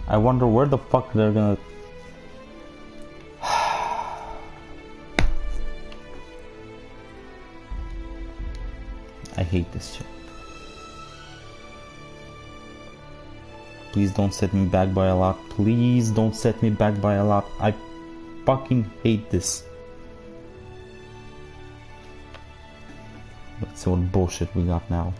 I wonder where the fuck they're gonna... I hate this shit. Please don't set me back by a lot. Please don't set me back by a lot. I fucking hate this. Let's see what bullshit we got now.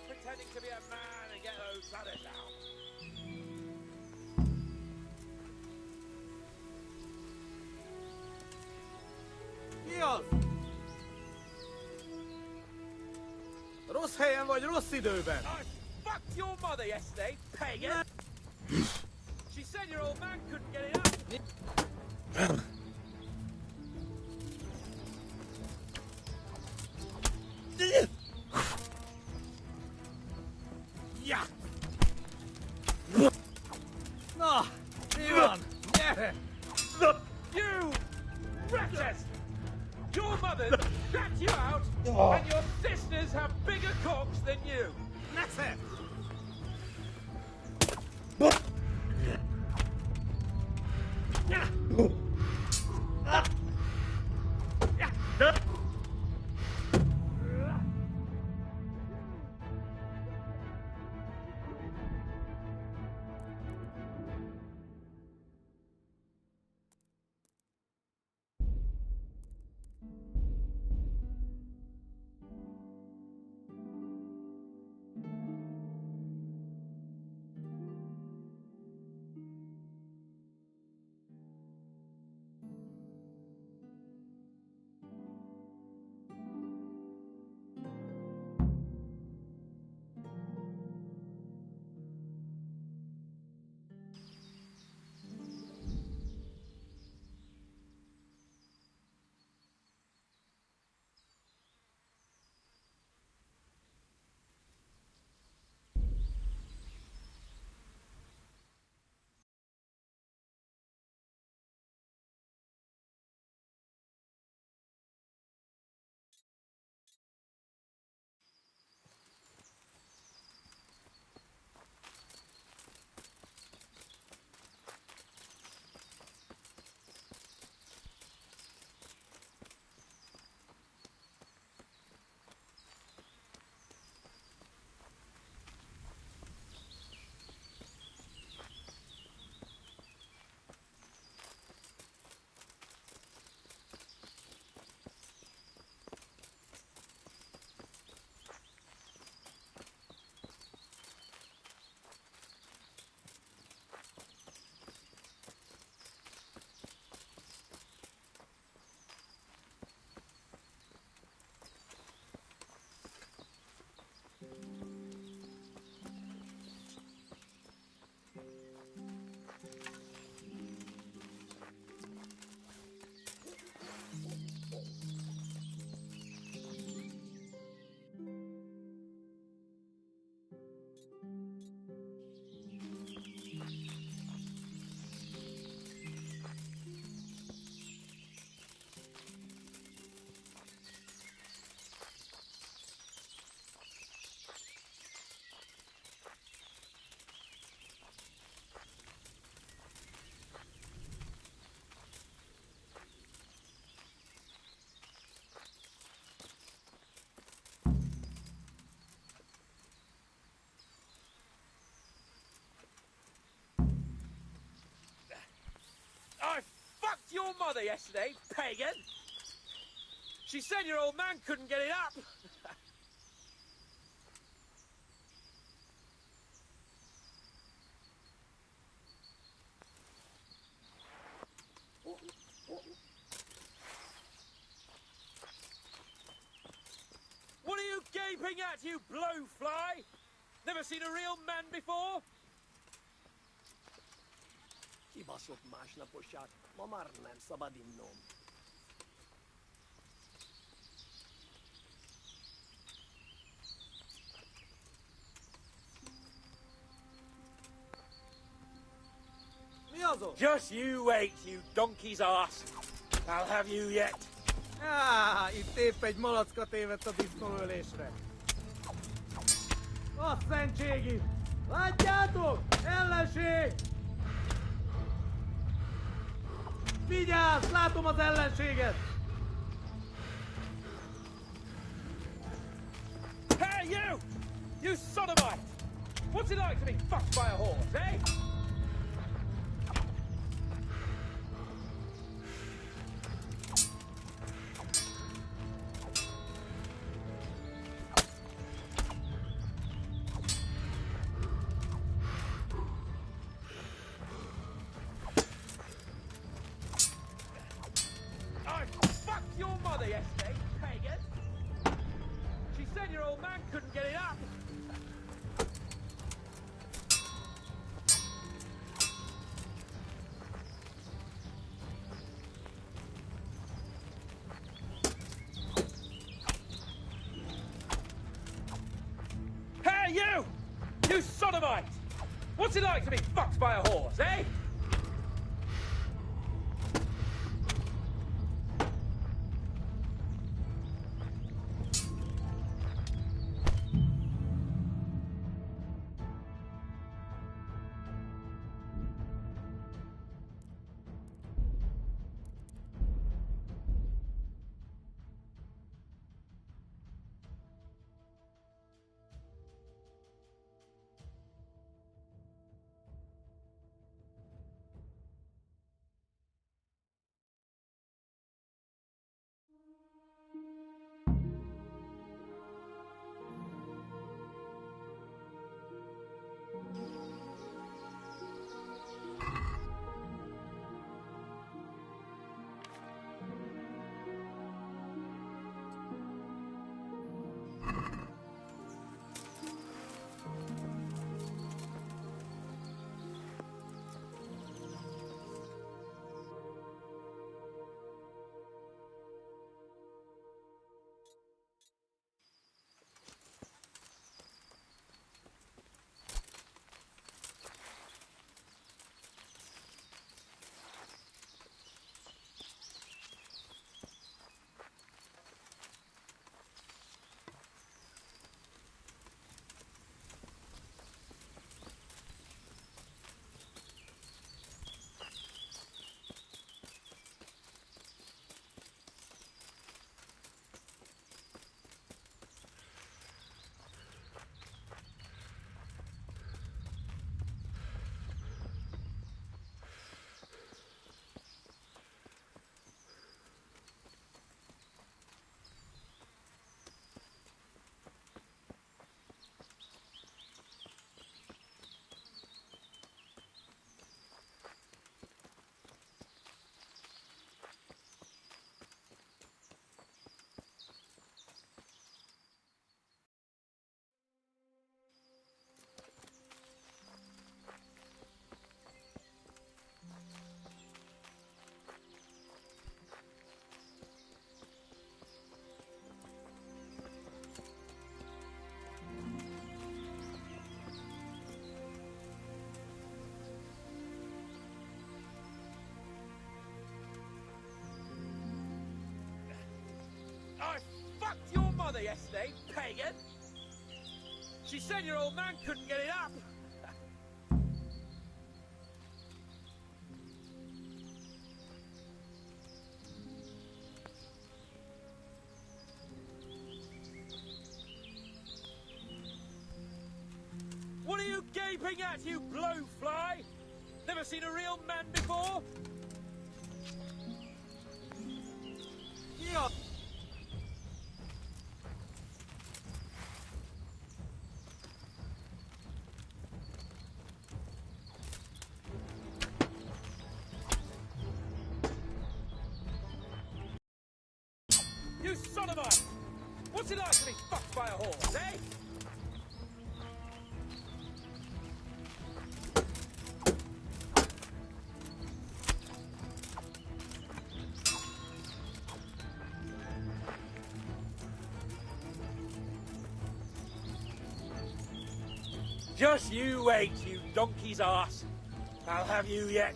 Pretending to be a man and get those others out. Mi az? Rossz helyen vagy, rossz időben. I fucked your mother yesterday, pagan. She said your old man couldn't get it up. Ja! Na, mi van? Gyere! You wretches! Your mother dragged you out, and your sisters have bigger cocks than you. Nesze! mother yesterday, pagan? She said your old man couldn't get it up. What are you gaping at, you blowfly? Never seen a real man before? Kibaszott másnaposát, ma már nem szabad innom. Mi az ott? Just you wait, you donkey's ass. I'll have you yet. Itt épp egy malacka tévedt a disznóölésre. A szentségi! Látjátok? Ellenség! Vigyázz! Látom az ellenséget! Hey, you! You sodomite! What's it like to be fucked by a horse, eh? I fucked your mother yesterday, pagan. She said your old man couldn't get it up. Hey, you! You sodomite! What's it like to be fucked by a horse, eh? I fucked your mother yesterday, pagan. She said your old man couldn't get it up. What are you gaping at, you blowfly? Never seen a real man before? What's it like to be fucked by a horse, eh? Just you wait, you donkey's arse. I'll have you yet.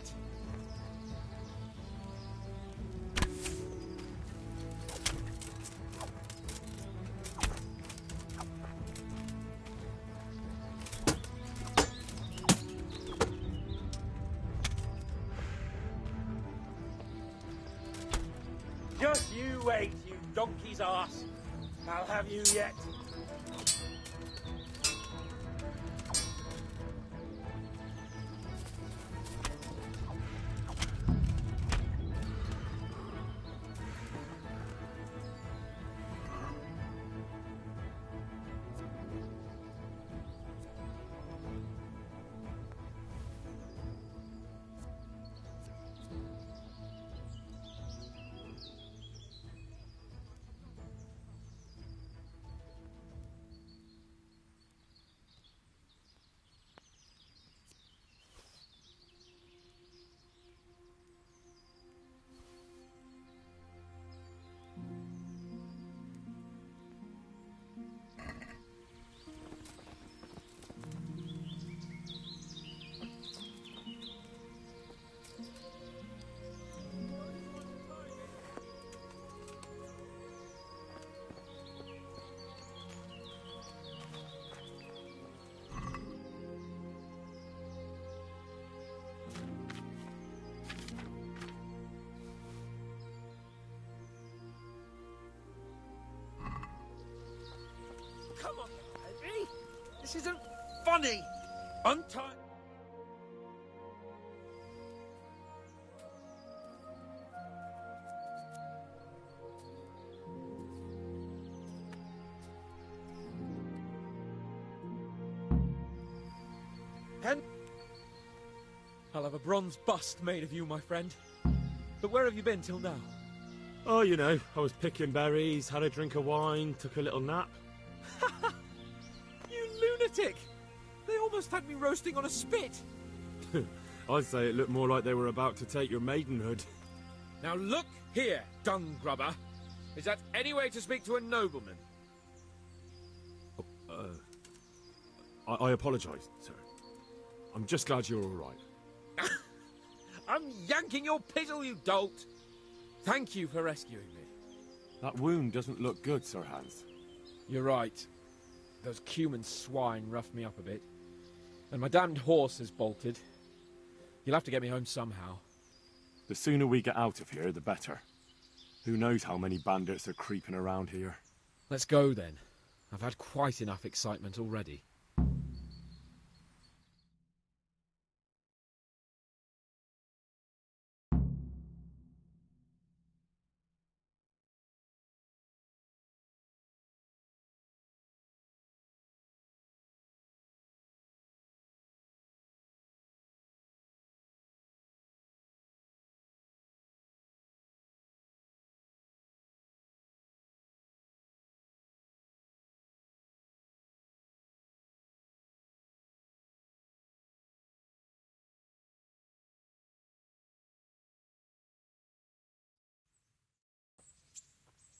Just you wait, you donkey's arse. I'll have you yet. Come on, baby. This isn't funny. Untie. And I'll have a bronze bust made of you, my friend. But where have you been till now? Oh, you know, I was picking berries, had a drink of wine, took a little nap. You lunatic! They almost had me roasting on a spit. I'd say it looked more like they were about to take your maidenhood. Now look here, dung grubber. Is that any way to speak to a nobleman? I apologise, sir. I'm just glad you're all right. I'm yanking your pizzle, you dolt! Thank you for rescuing me. That wound doesn't look good, Sir Hans. You're right. Those Cuman swine roughed me up a bit. And my damned horse has bolted. You'll have to get me home somehow. The sooner we get out of here, the better. Who knows how many bandits are creeping around here. Let's go then. I've had quite enough excitement already.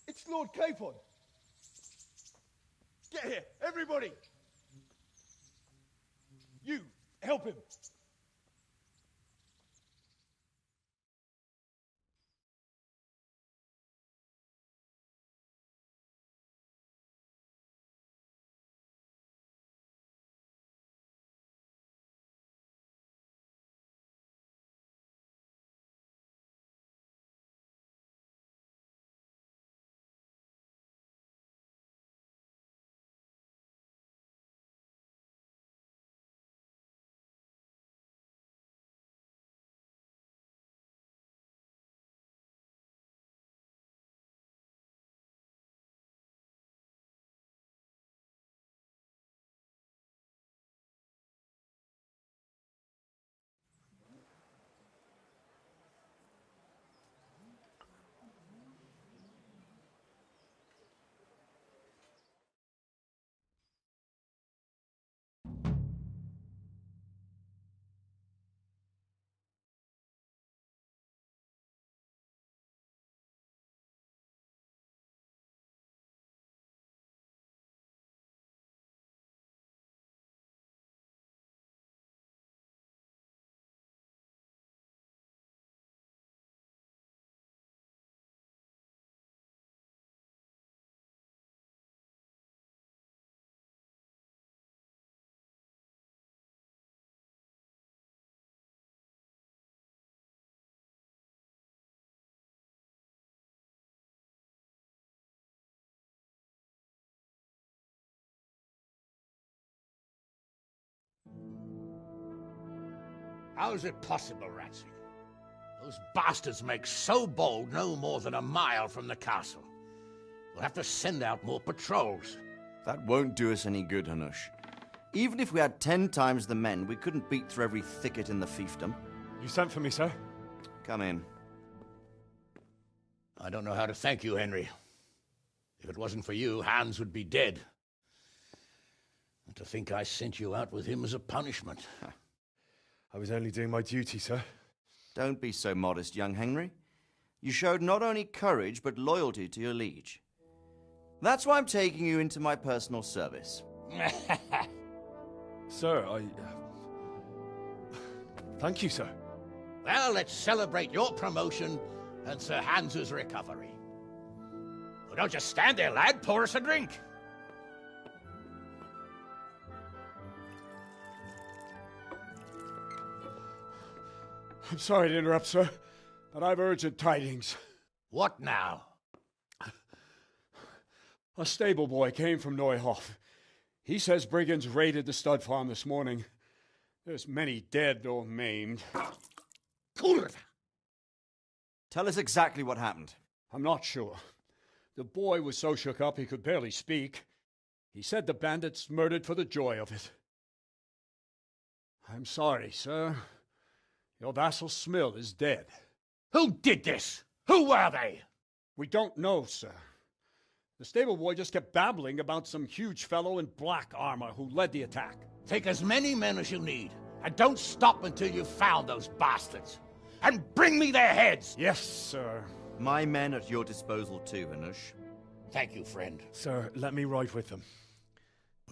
It's Lord Capon! Get here, everybody! You, help him! How's it possible, Ratsy? Those bastards make so bold no more than a mile from the castle. We'll have to send out more patrols. That won't do us any good, Hanush. Even if we had 10 times the men, we couldn't beat through every thicket in the fiefdom. You sent for me, sir? Come in. I don't know how to thank you, Henry. If it wasn't for you, Hans would be dead. And to think I sent you out with him as a punishment. I was only doing my duty, sir. Don't be so modest, young Henry. You showed not only courage, but loyalty to your liege. That's why I'm taking you into my personal service. Sir, Thank you, sir. Well, let's celebrate your promotion and Sir Hans's recovery. Well, don't just stand there, lad. Pour us a drink. I'm sorry to interrupt, sir, but I've urgent tidings. What now? A stable boy came from Neuhof. He says brigands raided the stud farm this morning. There's many dead or maimed. Kurva! Tell us exactly what happened. I'm not sure. The boy was so shook up he could barely speak. He said the bandits murdered for the joy of it. I'm sorry, sir. Your vassal Smill is dead. Who did this? Who were they? We don't know, sir. The stable boy just kept babbling about some huge fellow in black armor who led the attack. Take as many men as you need, and don't stop until you've found those bastards. And bring me their heads! Yes, sir. My men at your disposal too, Hanush. Thank you, friend. Sir, let me ride with them.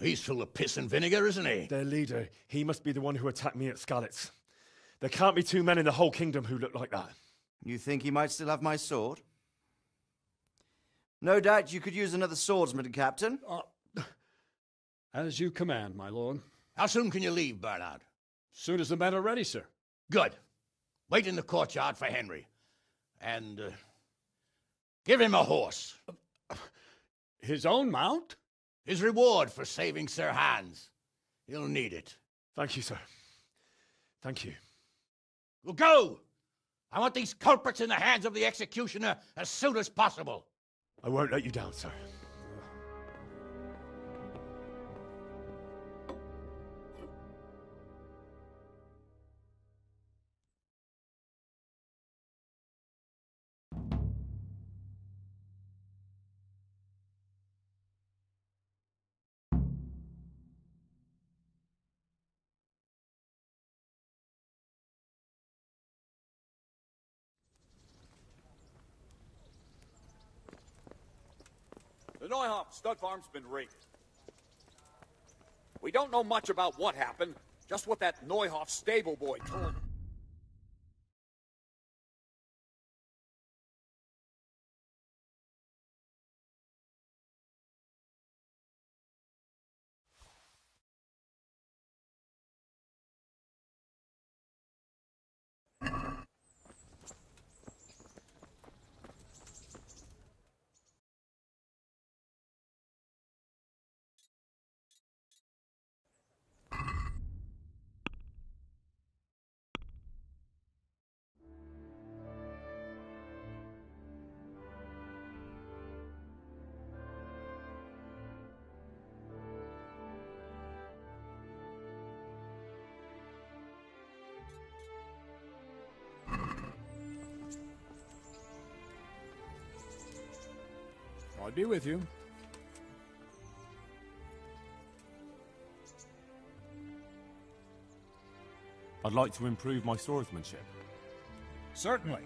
He's full of piss and vinegar, isn't he? Their leader, he must be the one who attacked me at Skalitz. There can't be 2 men in the whole kingdom who look like that. You think he might still have my sword? No doubt you could use another swordsman, Captain. As you command, my lord. How soon can you leave, Bernard? Soon as the men are ready, sir. Good. Wait in the courtyard for Henry. And, give him a horse. His own mount? His reward for saving Sir Hans. He'll need it. Thank you, sir. Thank you. Well, go! I want these culprits in the hands of the executioner as soon as possible. I won't let you down, sir. The Neuhoff stud farm's been raided. We don't know much about what happened, just what that Neuhoff stable boy told me. I'll be with you. I'd like to improve my swordsmanship. Certainly.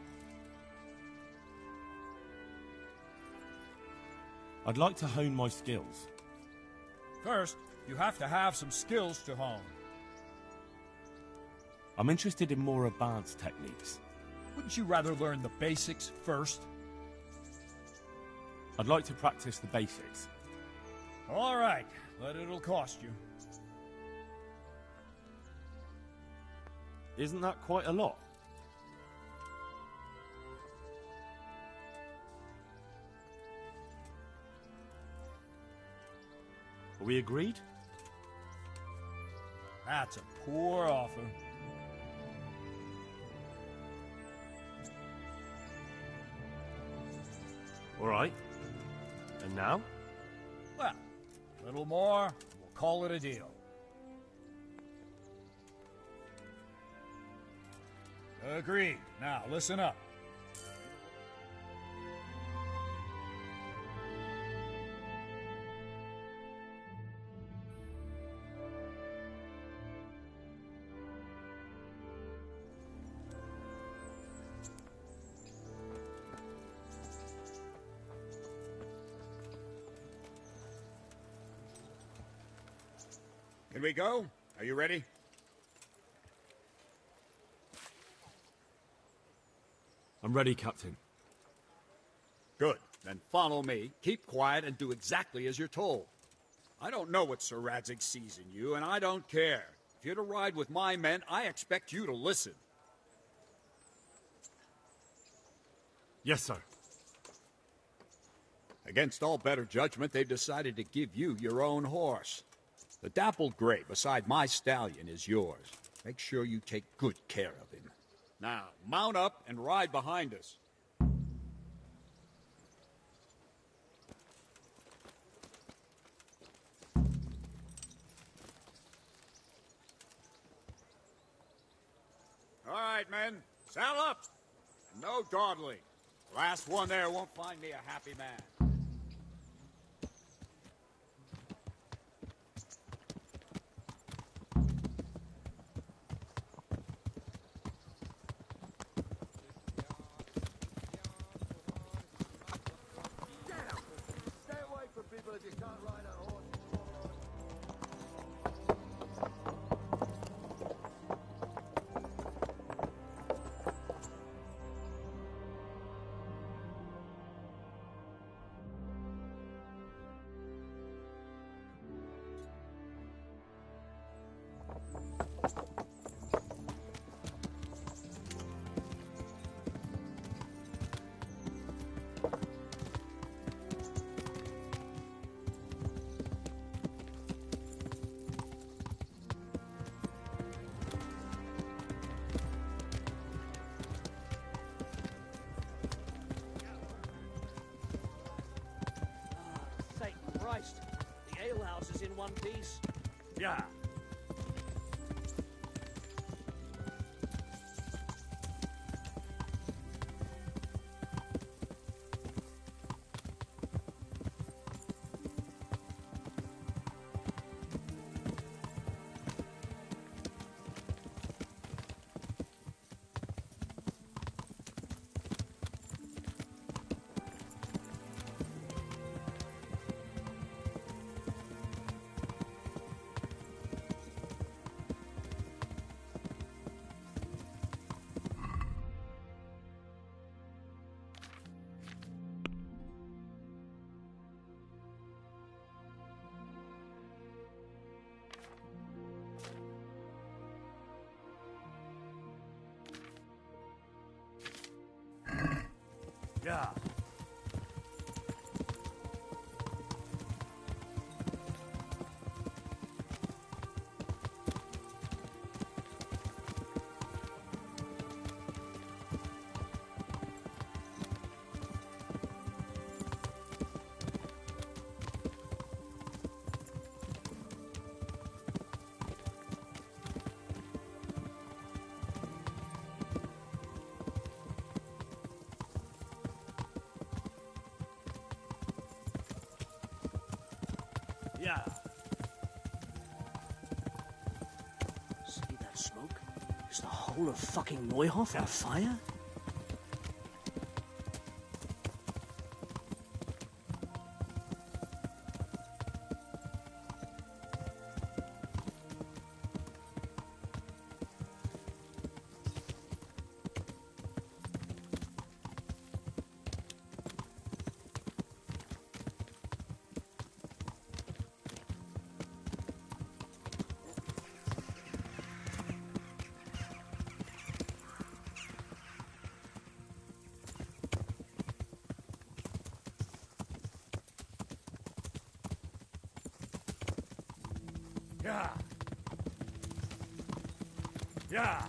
I'd like to hone my skills. First, you have to have some skills to hone. I'm interested in more advanced techniques. Wouldn't you rather learn the basics first? I'd like to practice the basics. All right, but it'll cost you. Isn't that quite a lot? Are we agreed? That's a poor offer. All right. And now? Well, a little more, we'll call it a deal. Agreed. Now, listen up. Can we go? Are you ready? I'm ready, Captain. Good. Then follow me. Keep quiet and do exactly as you're told. I don't know what Sir Radzig sees in you, and I don't care. If you're to ride with my men, I expect you to listen. Yes, sir. Against all better judgment, they've decided to give you your own horse. The dappled gray beside my stallion is yours. Make sure you take good care of him. Now, mount up and ride behind us. All right, men. Saddle up. And no dawdling. Last one there won't find me a happy man. Christ, the alehouse is in one piece. Yeah. Yeah. Yeah. See that smoke? Is the whole of fucking Neuhof on fire? Yeah. Yeah.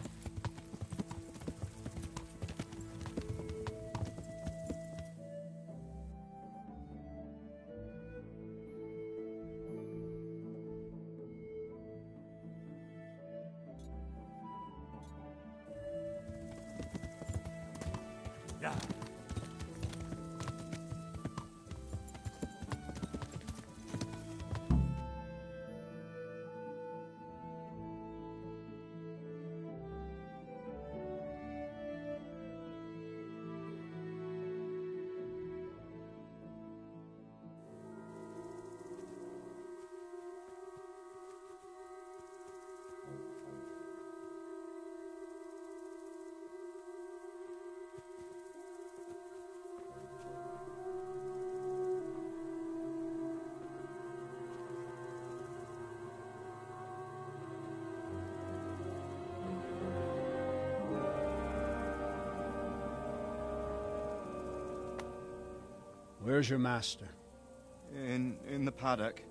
Where's your master? In the paddock.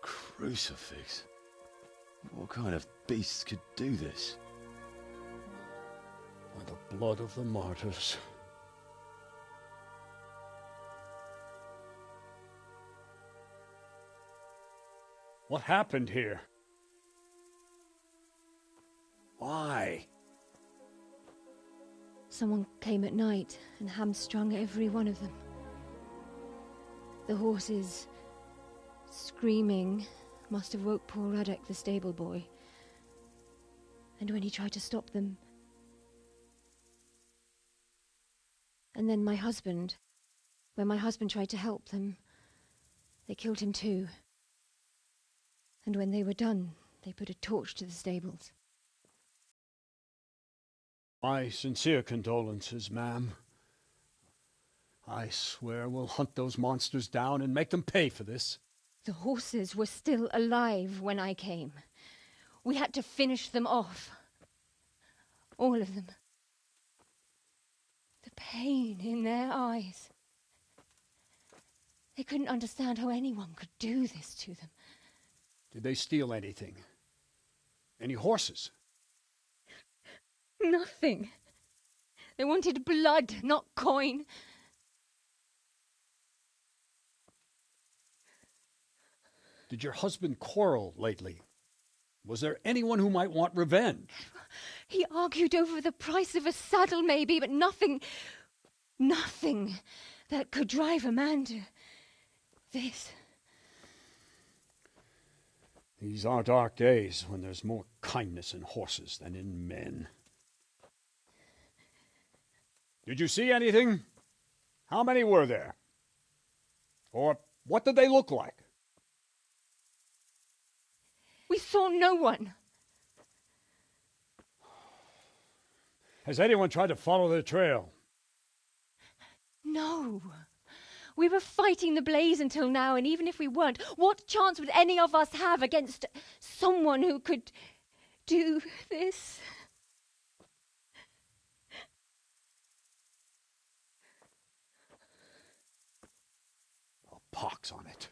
Crucifix? What kind of beasts could do this? By the blood of the martyrs. What happened here? Why? Someone came at night and hamstrung every one of them. The horses, screaming, must have woke poor Radek, the stable boy. And when he tried to stop them... And then my husband, when my husband tried to help them, they killed him too. And when they were done, they put a torch to the stables. My sincere condolences, ma'am. I swear we'll hunt those monsters down and make them pay for this. The horses were still alive when I came. We had to finish them off. All of them. The pain in their eyes. They couldn't understand how anyone could do this to them. Did they steal anything? Any horses? Nothing. They wanted blood, not coin. Did your husband quarrel lately? Was there anyone who might want revenge? He argued over the price of a saddle, maybe, but nothing that could drive a man to this. These are dark days when there's more kindness in horses than in men. Did you see anything? How many were there? Or what did they look like? We saw no one. Has anyone tried to follow the trail? No. We were fighting the blaze until now, and even if we weren't, what chance would any of us have against someone who could do this? A pox on it.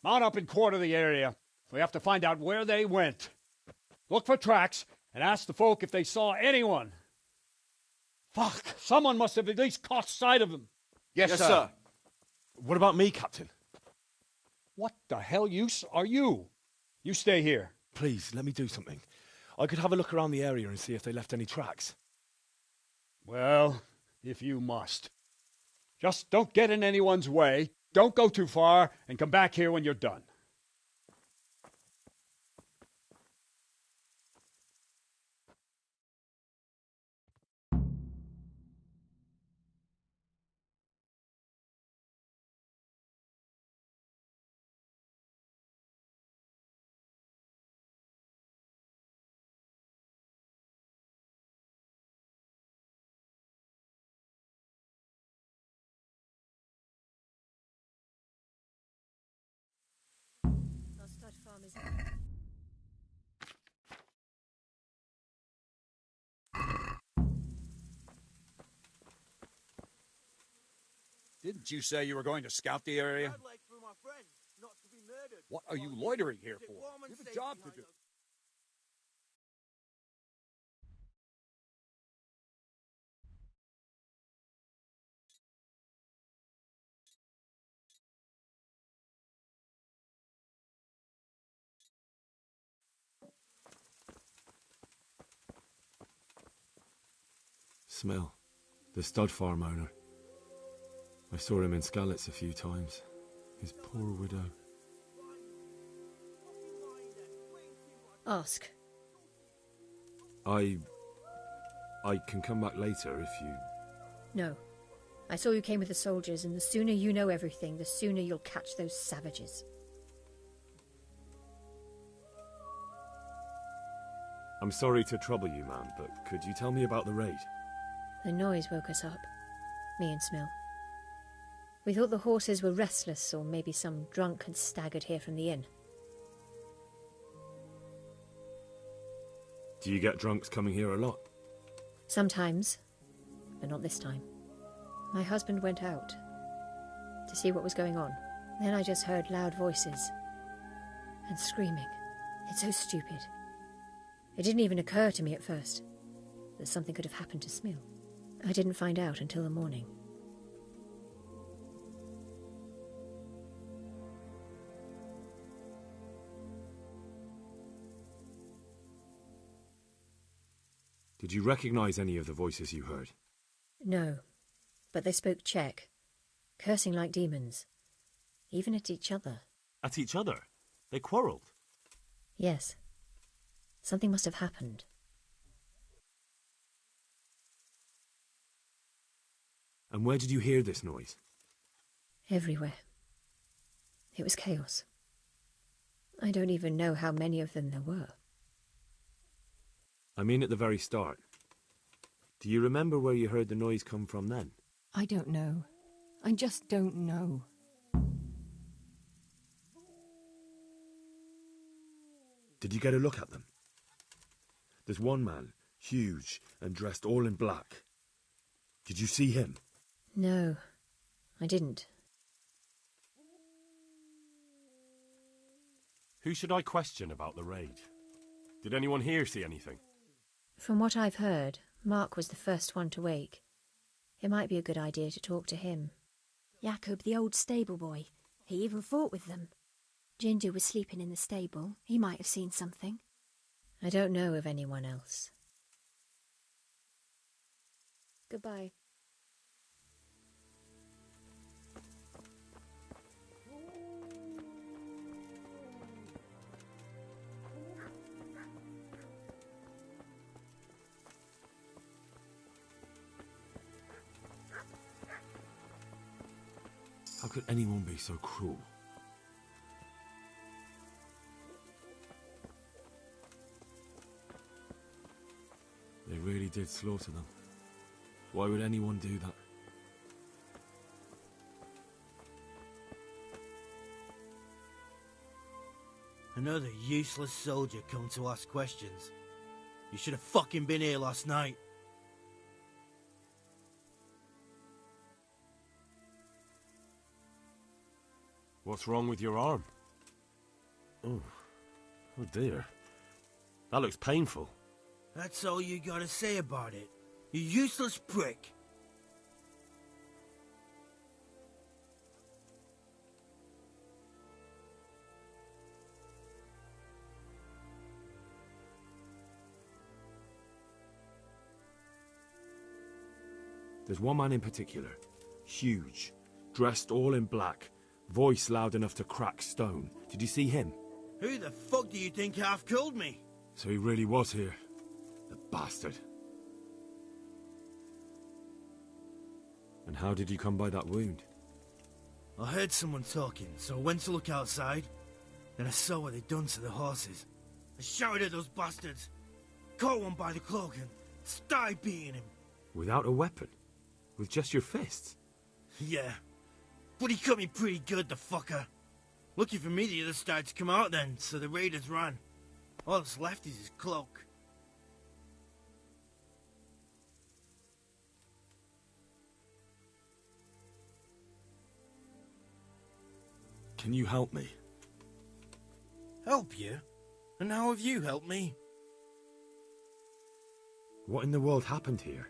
Mount up and quarter the area. We have to find out where they went. Look for tracks and ask the folk if they saw anyone. Fuck! Someone must have at least caught sight of them. Yes, sir. What about me, Captain? What the hell use are you? You stay here. Please, let me do something. I could have a look around the area and see if they left any tracks. Well, if you must. Just don't get in anyone's way, don't go too far, and come back here when you're done. Didn't you say you were going to scout the area? What are you loitering here for? You have a job to do. Smell. The stud farm owner. I saw him in Skalitz a few times. His poor widow. Ask. I can come back later if you... No. I saw you came with the soldiers, and the sooner you know everything, the sooner you'll catch those savages. I'm sorry to trouble you, ma'am, but could you tell me about the raid? The noise woke us up. Me and Smil. We thought the horses were restless, or maybe some drunk had staggered here from the inn. Do you get drunks coming here a lot? Sometimes, but not this time. My husband went out to see what was going on. Then I just heard loud voices and screaming. It's so stupid. It didn't even occur to me at first that something could have happened to Smil. I didn't find out until the morning. Did you recognize any of the voices you heard? No, but they spoke Czech, cursing like demons, even at each other. At each other? They quarrelled? Yes. Something must have happened. And where did you hear this noise? Everywhere. It was chaos. I don't even know how many of them there were. I mean at the very start. Do you remember where you heard the noise come from then? I don't know. I just don't know. Did you get a look at them? There's one man, huge and dressed all in black. Did you see him? No, I didn't. Who should I question about the raid? Did anyone here see anything? From what I've heard, Mark was the first one to wake. It might be a good idea to talk to him. Jacob, the old stable boy. He even fought with them. Ginger was sleeping in the stable. He might have seen something. I don't know of anyone else. Goodbye. How could anyone be so cruel? They really did slaughter them. Why would anyone do that? Another useless soldier come to ask questions. You should have fucking been here last night. What's wrong with your arm? Oh dear. That looks painful. That's all you gotta say about it. You useless prick. There's one man in particular. Huge. Dressed all in black. Voice loud enough to crack stone. Did you see him? Who the fuck do you think half killed me? So he really was here. The bastard. And how did you come by that wound? I heard someone talking, so I went to look outside. Then I saw what they'd done to the horses. I shouted at those bastards. Caught one by the cloak and started beating him. Without a weapon? With just your fists? Yeah. But he cut me pretty good, the fucker. Lucky for me, the others started to come out then, so the raiders ran. All that's left is his cloak. Can you help me? Help you? And how have you helped me? What in the world happened here?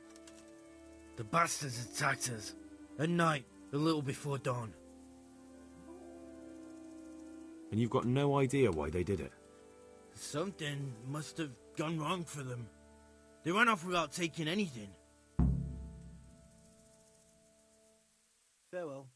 The bastards attacked us. At night, a little before dawn. And you've got no idea why they did it? Something must have gone wrong for them. They ran off without taking anything. Farewell.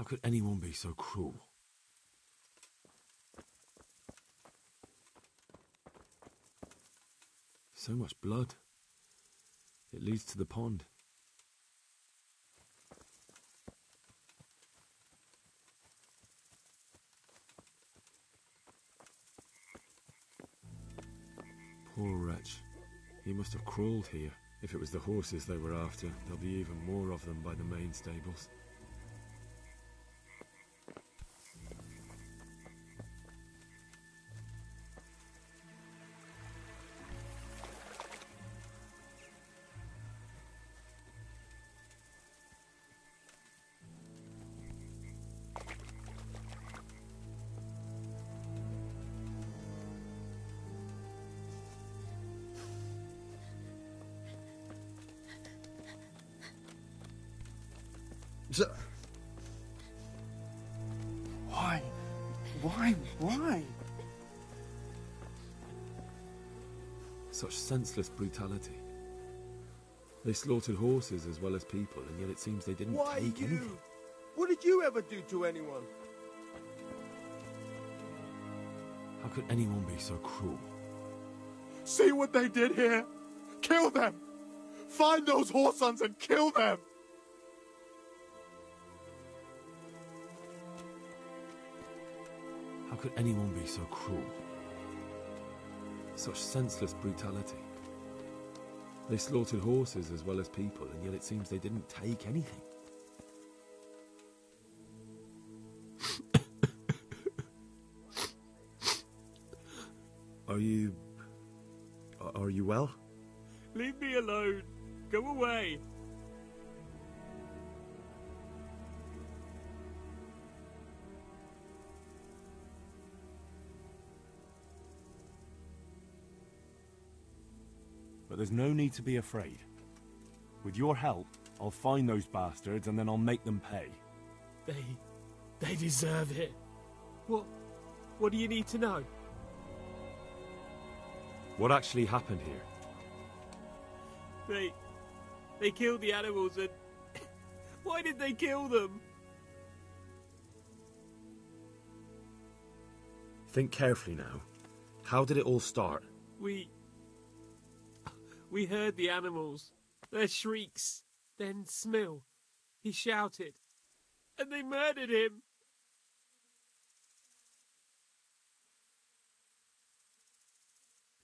could anyone be so cruel? So much blood. It leads to the pond. Poor wretch. He must have crawled here. If it was the horses they were after, there'll be even more of them by the main stables. Why? Such senseless brutality. They slaughtered horses as well as people, and yet it seems they didn't Why take you? anything. What did you ever do to anyone? How could anyone be so cruel? See what they did here? Kill them! Find those whoresons and kill them! How could anyone be so cruel? Such senseless brutality. They slaughtered horses as well as people, and yet it seems they didn't take anything. Are you well? Leave me alone. Go away. But there's no need to be afraid. With your help, I'll find those bastards and then I'll make them pay. They deserve it. What do you need to know? What actually happened here? They killed the animals and... Why did they kill them? Think carefully now. How did it all start? We heard the animals, their shrieks, then Smill. He shouted, and they murdered him.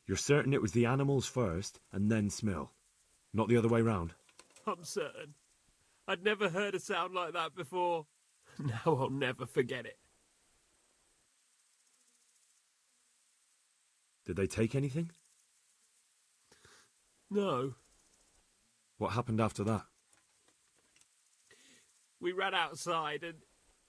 You're certain it was the animals first, and then Smill? Not the other way round? I'm certain. I'd never heard a sound like that before. Now I'll never forget it. Did they take anything? No. What happened after that? We ran outside and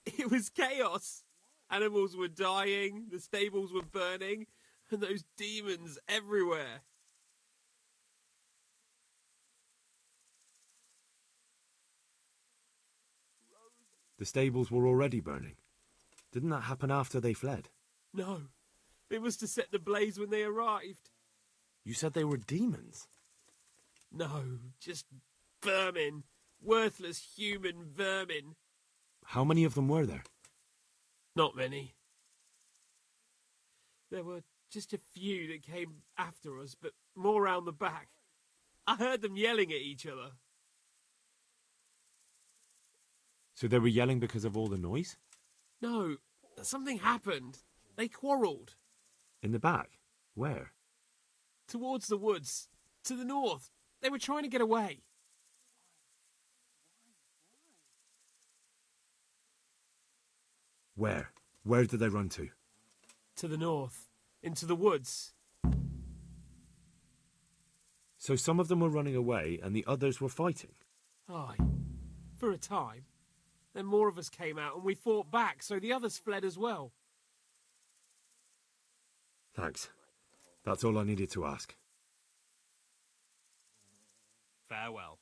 it was chaos. Animals were dying, the stables were burning, and those demons everywhere. The stables were already burning. Didn't that happen after they fled? No. It was to set the blaze when they arrived. You said they were demons? No, just vermin. Worthless human vermin. How many of them were there? Not many. There were just a few that came after us, but more round the back. I heard them yelling at each other. So they were yelling because of all the noise? No, something happened. They quarrelled. In the back? Where? Towards the woods. To the north. They were trying to get away. Where? Where did they run to? To the north. Into the woods. So some of them were running away and the others were fighting? Aye. For a time. Then more of us came out and we fought back, so the others fled as well. Thanks. That's all I needed to ask. Farewell.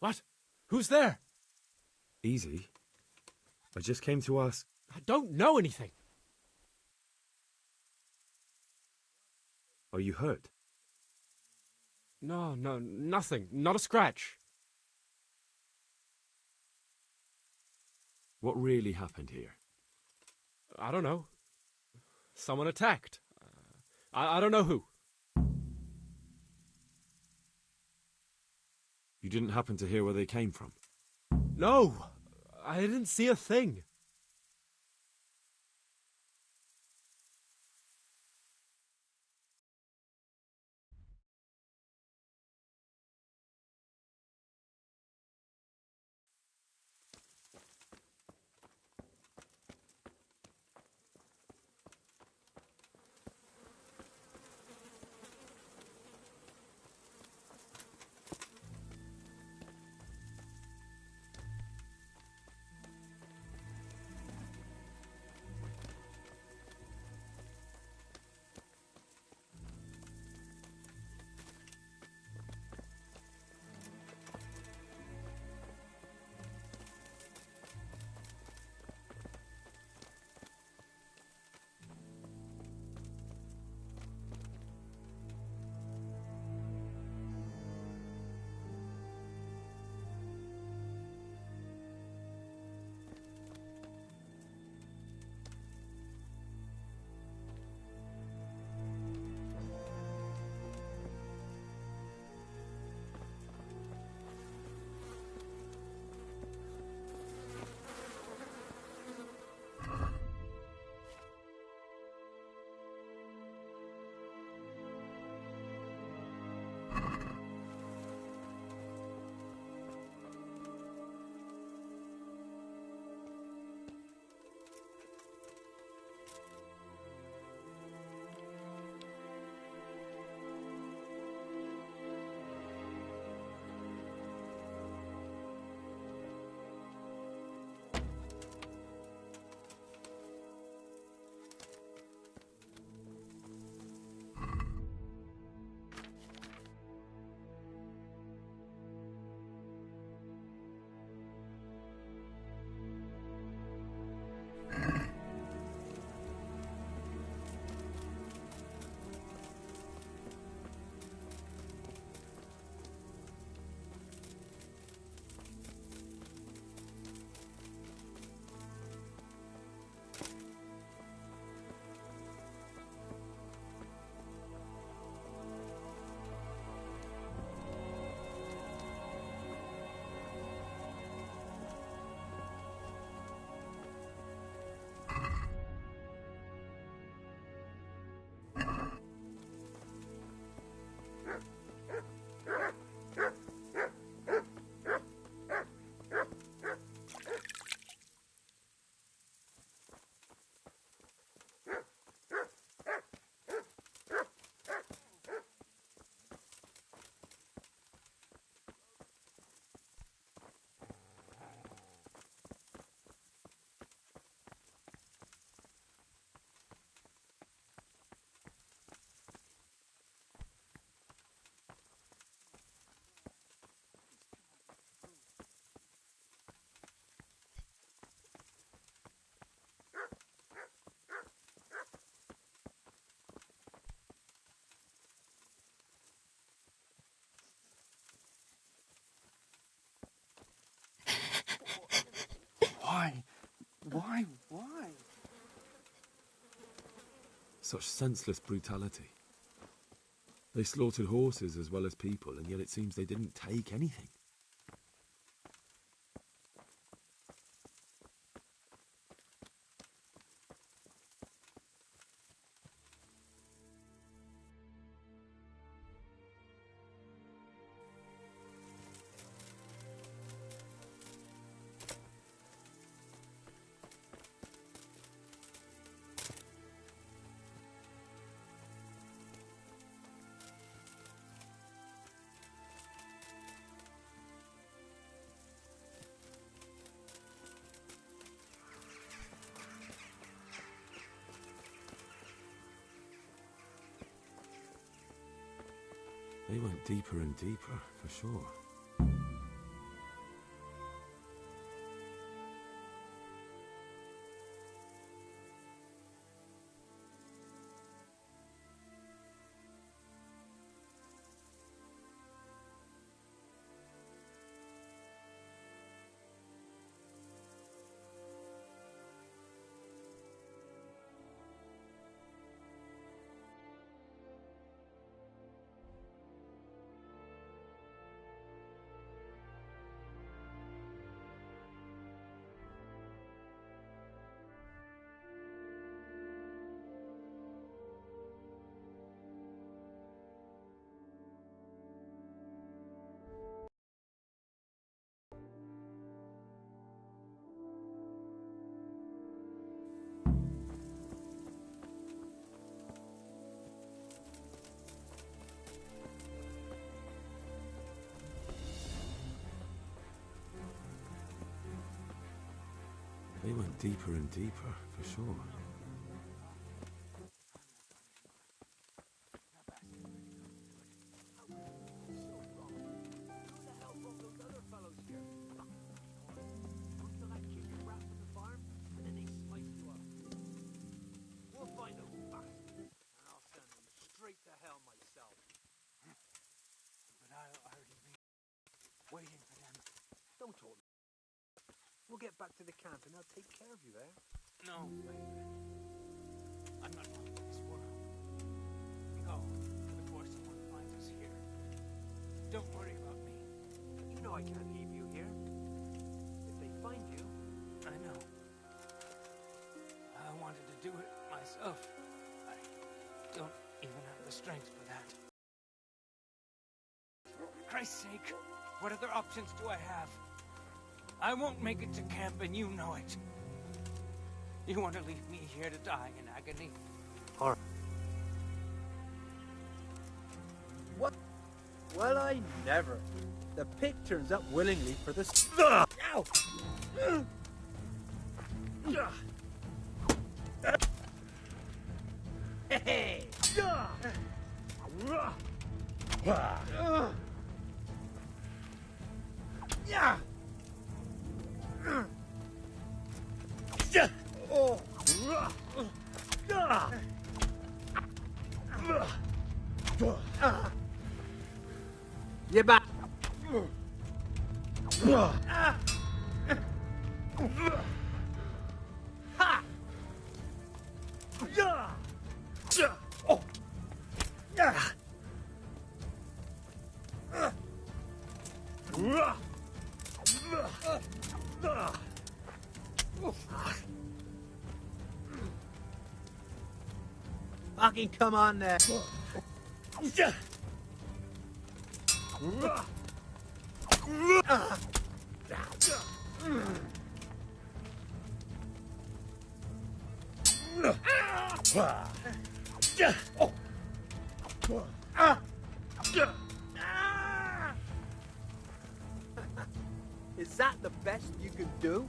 What? Who's there? Easy. I just came to ask... I don't know anything. Are you hurt? No, nothing. Not a scratch. What really happened here? I don't know. Someone attacked. I don't know who. You didn't happen to hear where they came from? No, I didn't see a thing. Why? Such senseless brutality. They slaughtered horses as well as people, and yet it seems they didn't take anything. They went deeper and deeper, for sure. They went deeper and deeper, for sure. Waiting for them. Don't talk. We'll get back to the camp and they'll take care of you there. No, I'm not long for this world. Go before someone finds us here. Don't worry about me. You know I can't leave you here. If they find you... I know. I wanted to do it myself. I don't even have the strength for that. For Christ's sake, what other options do I have? I won't make it to camp and you know it. You want to leave me here to die in agony? All right. What? Well, I never. The pig turns up willingly for this. Ow! Hey! Yeah! Oh! You back. Ha! Oh! Fucking come on there. Is that the best you can do?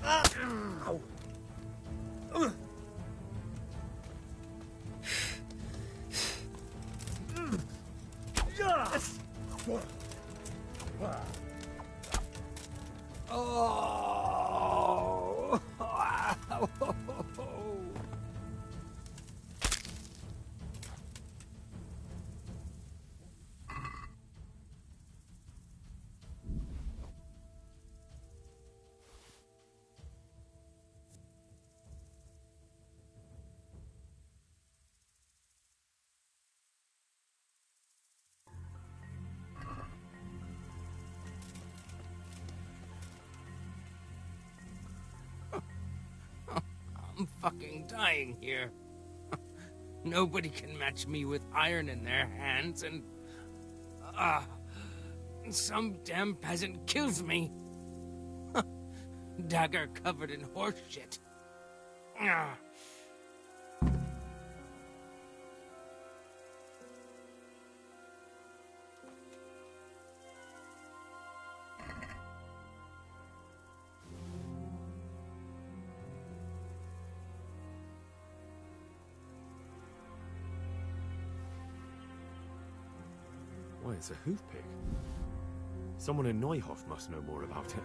Ow. Oh! I'm fucking dying here. Nobody can match me with iron in their hands, and some damn peasant kills me. Dagger covered in horse shit. Why, it's a hoof pig. Someone in Neuhof must know more about it.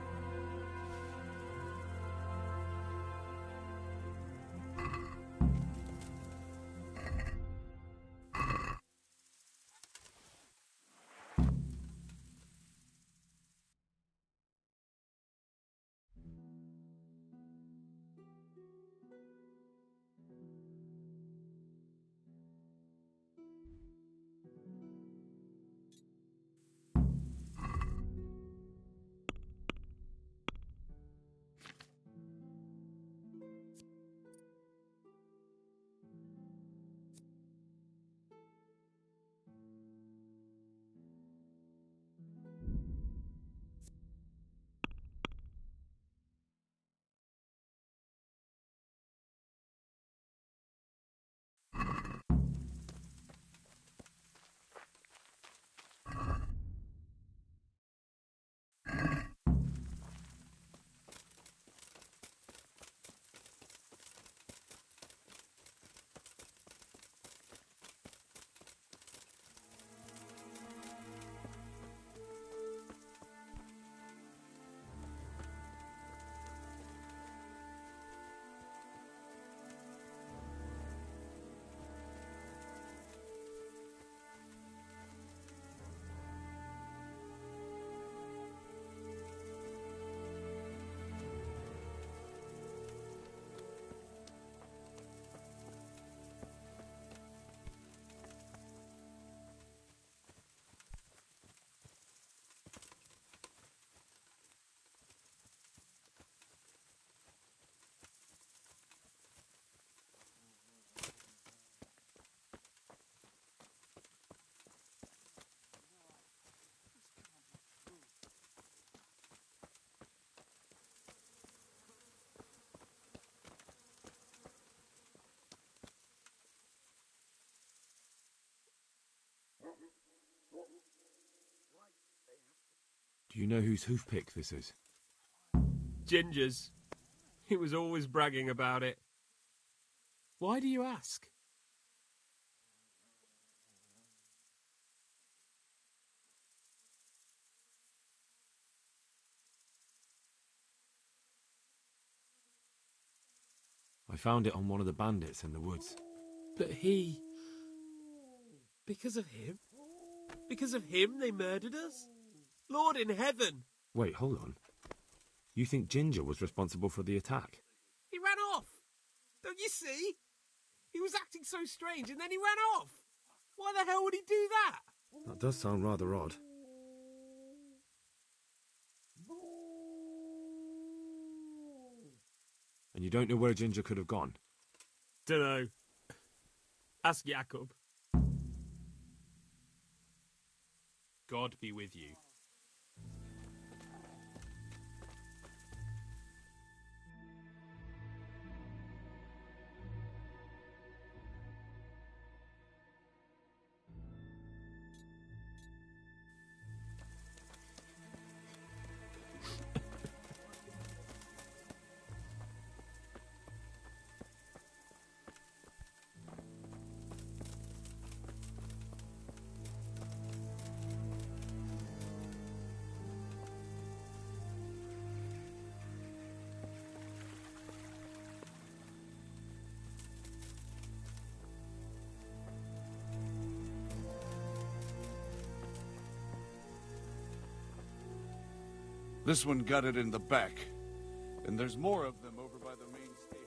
Do you know whose hoofpick this is? Ginger's. He was always bragging about it. Why do you ask? I found it on one of the bandits in the woods. But he... Because of him? Because of him they murdered us? Lord in heaven! Wait, hold on. You think Ginger was responsible for the attack? He ran off! Don't you see? He was acting so strange and then he ran off! Why the hell would he do that? That does sound rather odd. And you don't know where Ginger could have gone? Dunno. Ask Jakob. God be with you. This one got it in the back. And there's more of them over by the main stable.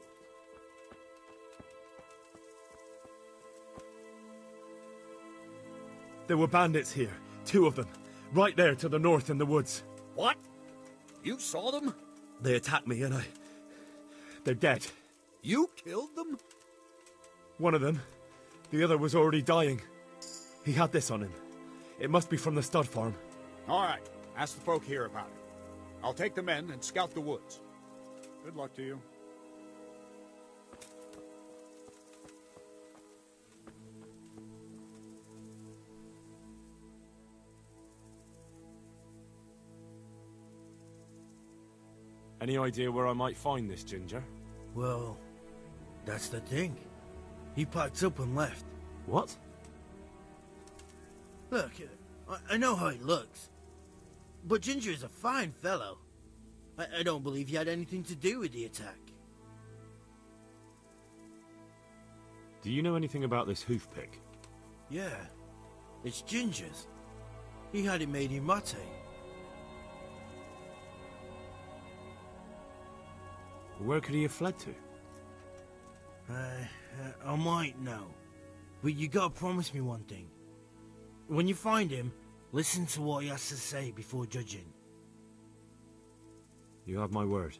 There were bandits here. 2 of them. Right there to the north in the woods. What? You saw them? They attacked me and they're dead. You killed them? One of them. The other was already dying. He had this on him. It must be from the stud farm. All right. Ask the folk here about it. I'll take the men and scout the woods. Good luck to you. Any idea where I might find this Ginger? Well, that's the thing. He packed up and left. What? Look, I know how he looks. But Ginger is a fine fellow. I don't believe he had anything to do with the attack. Do you know anything about this hoofpick? Yeah, it's Ginger's. He had it made in Mate. Where could he have fled to? I might know. But you gotta promise me one thing. When you find him, listen to what he has to say before judging. You have my word.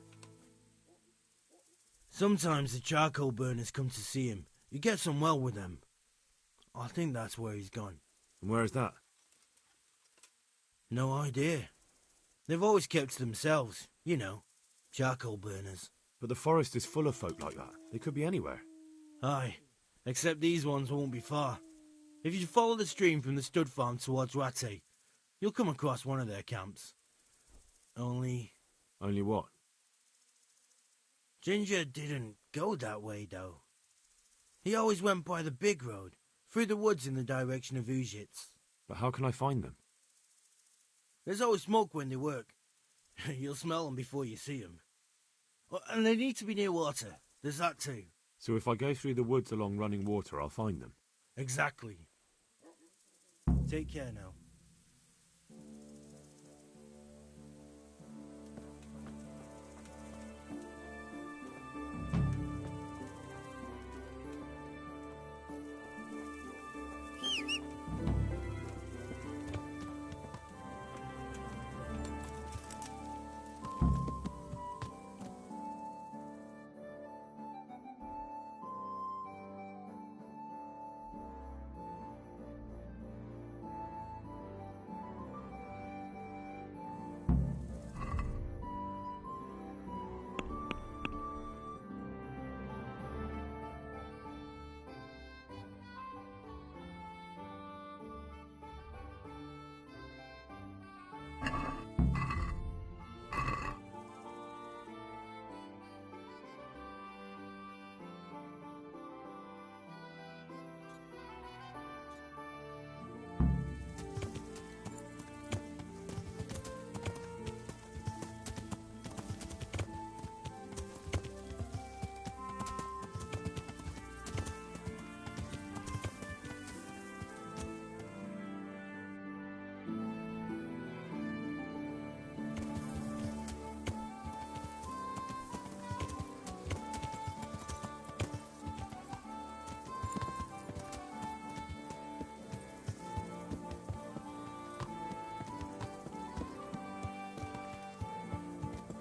Sometimes the charcoal burners come to see him. He gets on well with them. I think that's where he's gone. And where is that? No idea. They've always kept to themselves, you know, charcoal burners. But the forest is full of folk like that. They could be anywhere. Aye, except these ones won't be far. If you follow the stream from the stud farm towards Rate, you'll come across one of their camps. Only what? Ginger didn't go that way, though. He always went by the big road, through the woods in the direction of Uzhitz. But how can I find them? There's always smoke when they work. You'll smell them before you see them. And they need to be near water. There's that too. So if I go through the woods along running water, I'll find them? Exactly. Take care now.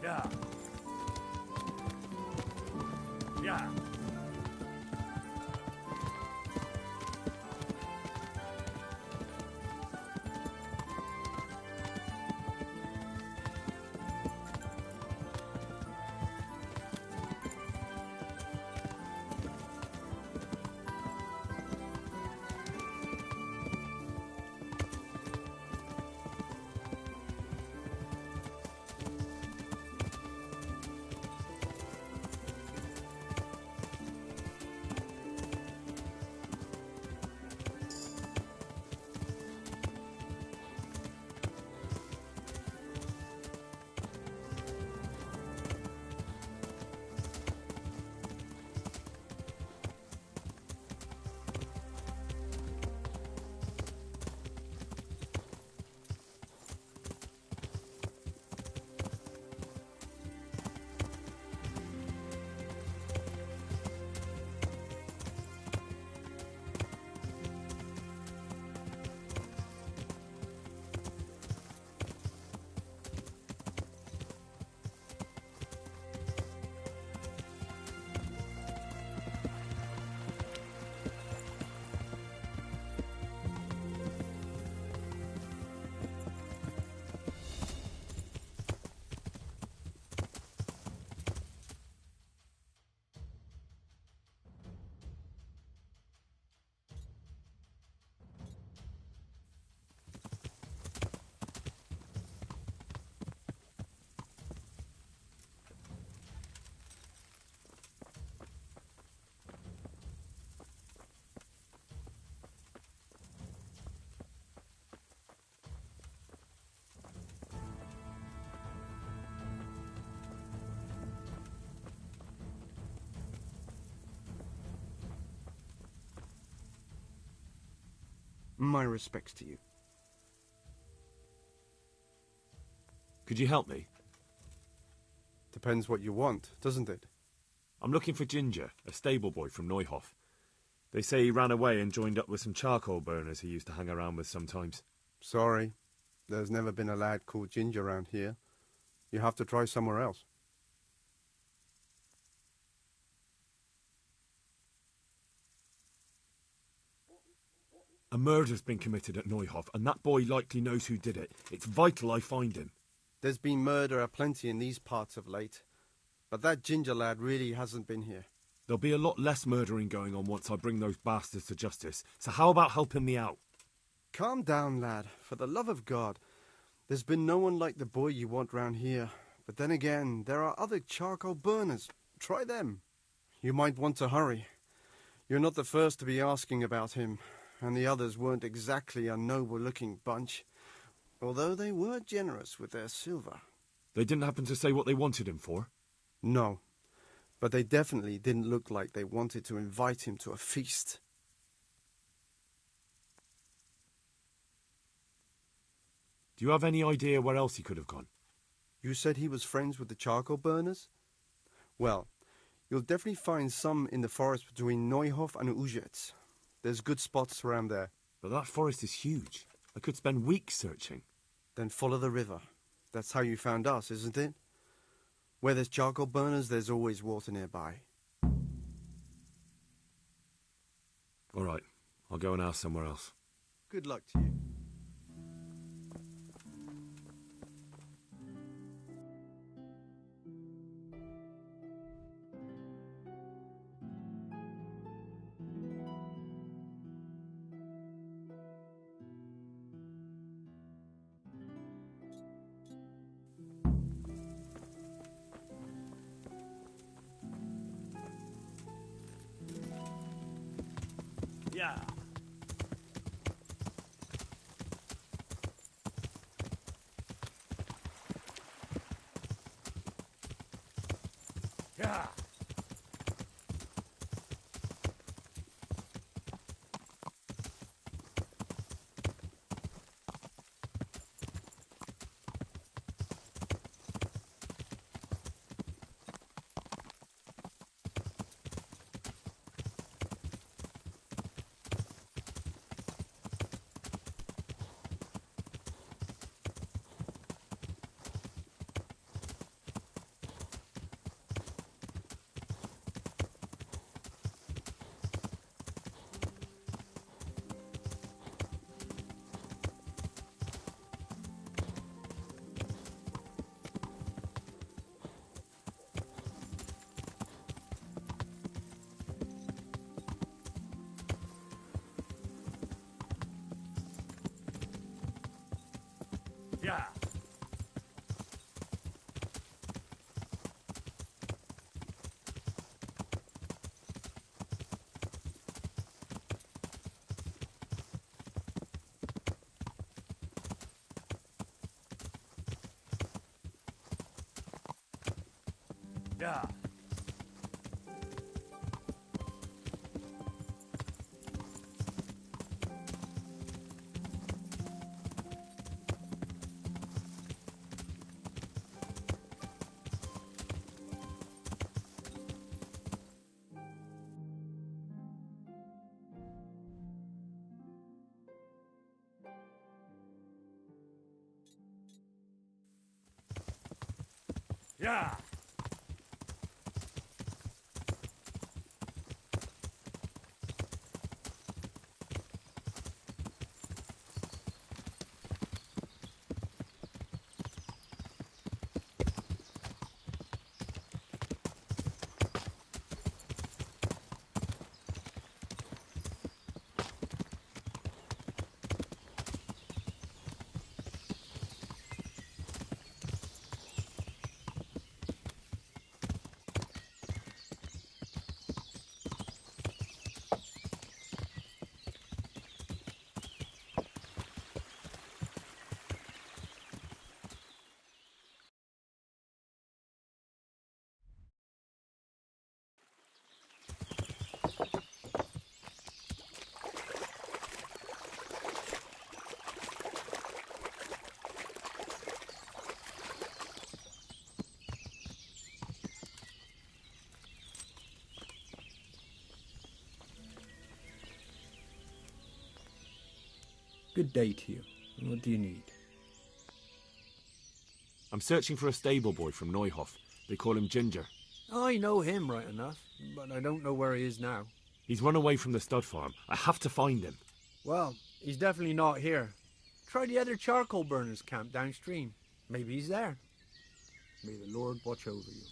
Yeah. Yeah. My respects to you. Could you help me? Depends what you want, doesn't it? I'm looking for Ginger, a stable boy from Neuhof. They say he ran away and joined up with some charcoal burners he used to hang around with sometimes. Sorry, there's never been a lad called Ginger around here. You have to try somewhere else. A murder's been committed at Neuhof, and that boy likely knows who did it. It's vital I find him. There's been murder aplenty in these parts of late, but that Ginger lad really hasn't been here. There'll be a lot less murdering going on once I bring those bastards to justice, so how about helping me out? Calm down, lad, for the love of God. There's been no one like the boy you want round here, but then again, there are other charcoal burners. Try them. You might want to hurry. You're not the first to be asking about him, and the others weren't exactly a noble-looking bunch, although they were generous with their silver. They didn't happen to say what they wanted him for? No, but they definitely didn't look like they wanted to invite him to a feast. Do you have any idea where else he could have gone? You said he was friends with the charcoal burners? Well, you'll definitely find some in the forest between Neuhof and Ujetz. There's good spots around there. But that forest is huge. I could spend weeks searching. Then follow the river. That's how you found us, isn't it? Where there's charcoal burners, there's always water nearby. All right, I'll go and ask somewhere else. Good luck to you. Yeah. Yeah. Yeah. Yeah. Yeah. Good day to you. What do you need? I'm searching for a stable boy from Neuhof. They call him Ginger. I know him right enough, but I don't know where he is now. He's run away from the stud farm. I have to find him. Well, he's definitely not here. Try the other charcoal burners camp downstream. Maybe he's there. May the Lord watch over you.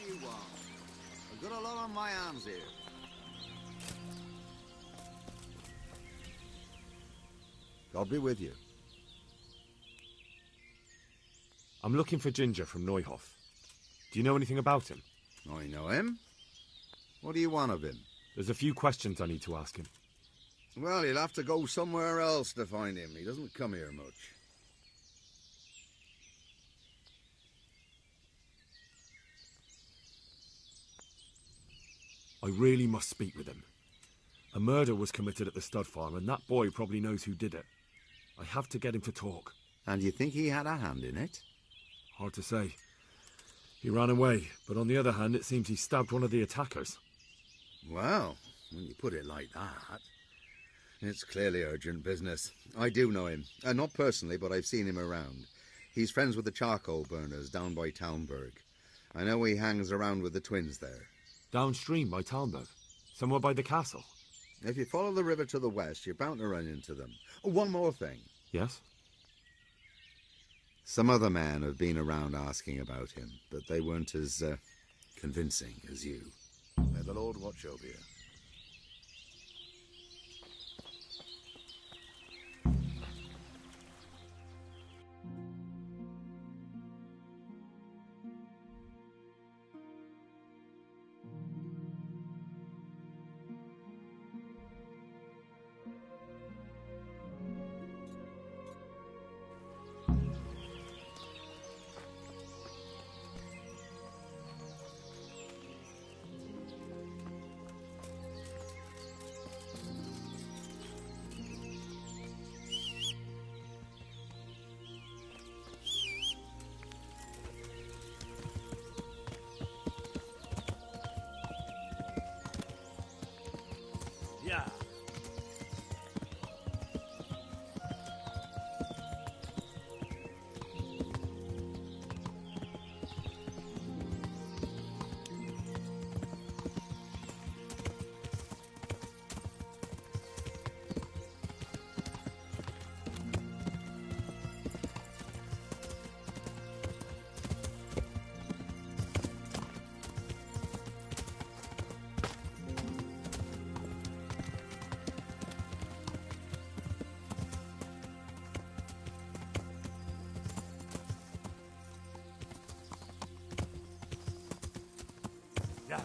You want? I've got a lot on my hands here. God be with you. I'm looking for Ginger from Neuhof. Do you know anything about him? I know him. What do you want of him? There's a few questions I need to ask him. Well, you'll have to go somewhere else to find him. He doesn't come here much. I really must speak with him. A murder was committed at the stud farm, and that boy probably knows who did it. I have to get him to talk. And you think he had a hand in it? Hard to say. He ran away, but on the other hand, it seems he stabbed one of the attackers. Well, when you put it like that, it's clearly urgent business. I do know him. Not personally, but I've seen him around. He's friends with the charcoal burners down by Townburg. I know he hangs around with the twins there. Downstream by Townburg? Somewhere by the castle? If you follow the river to the west, you're bound to run into them. Oh, one more thing. Yes? Some other men have been around asking about him, but they weren't as convincing as you. May the Lord watch over you. Yeah. Yeah.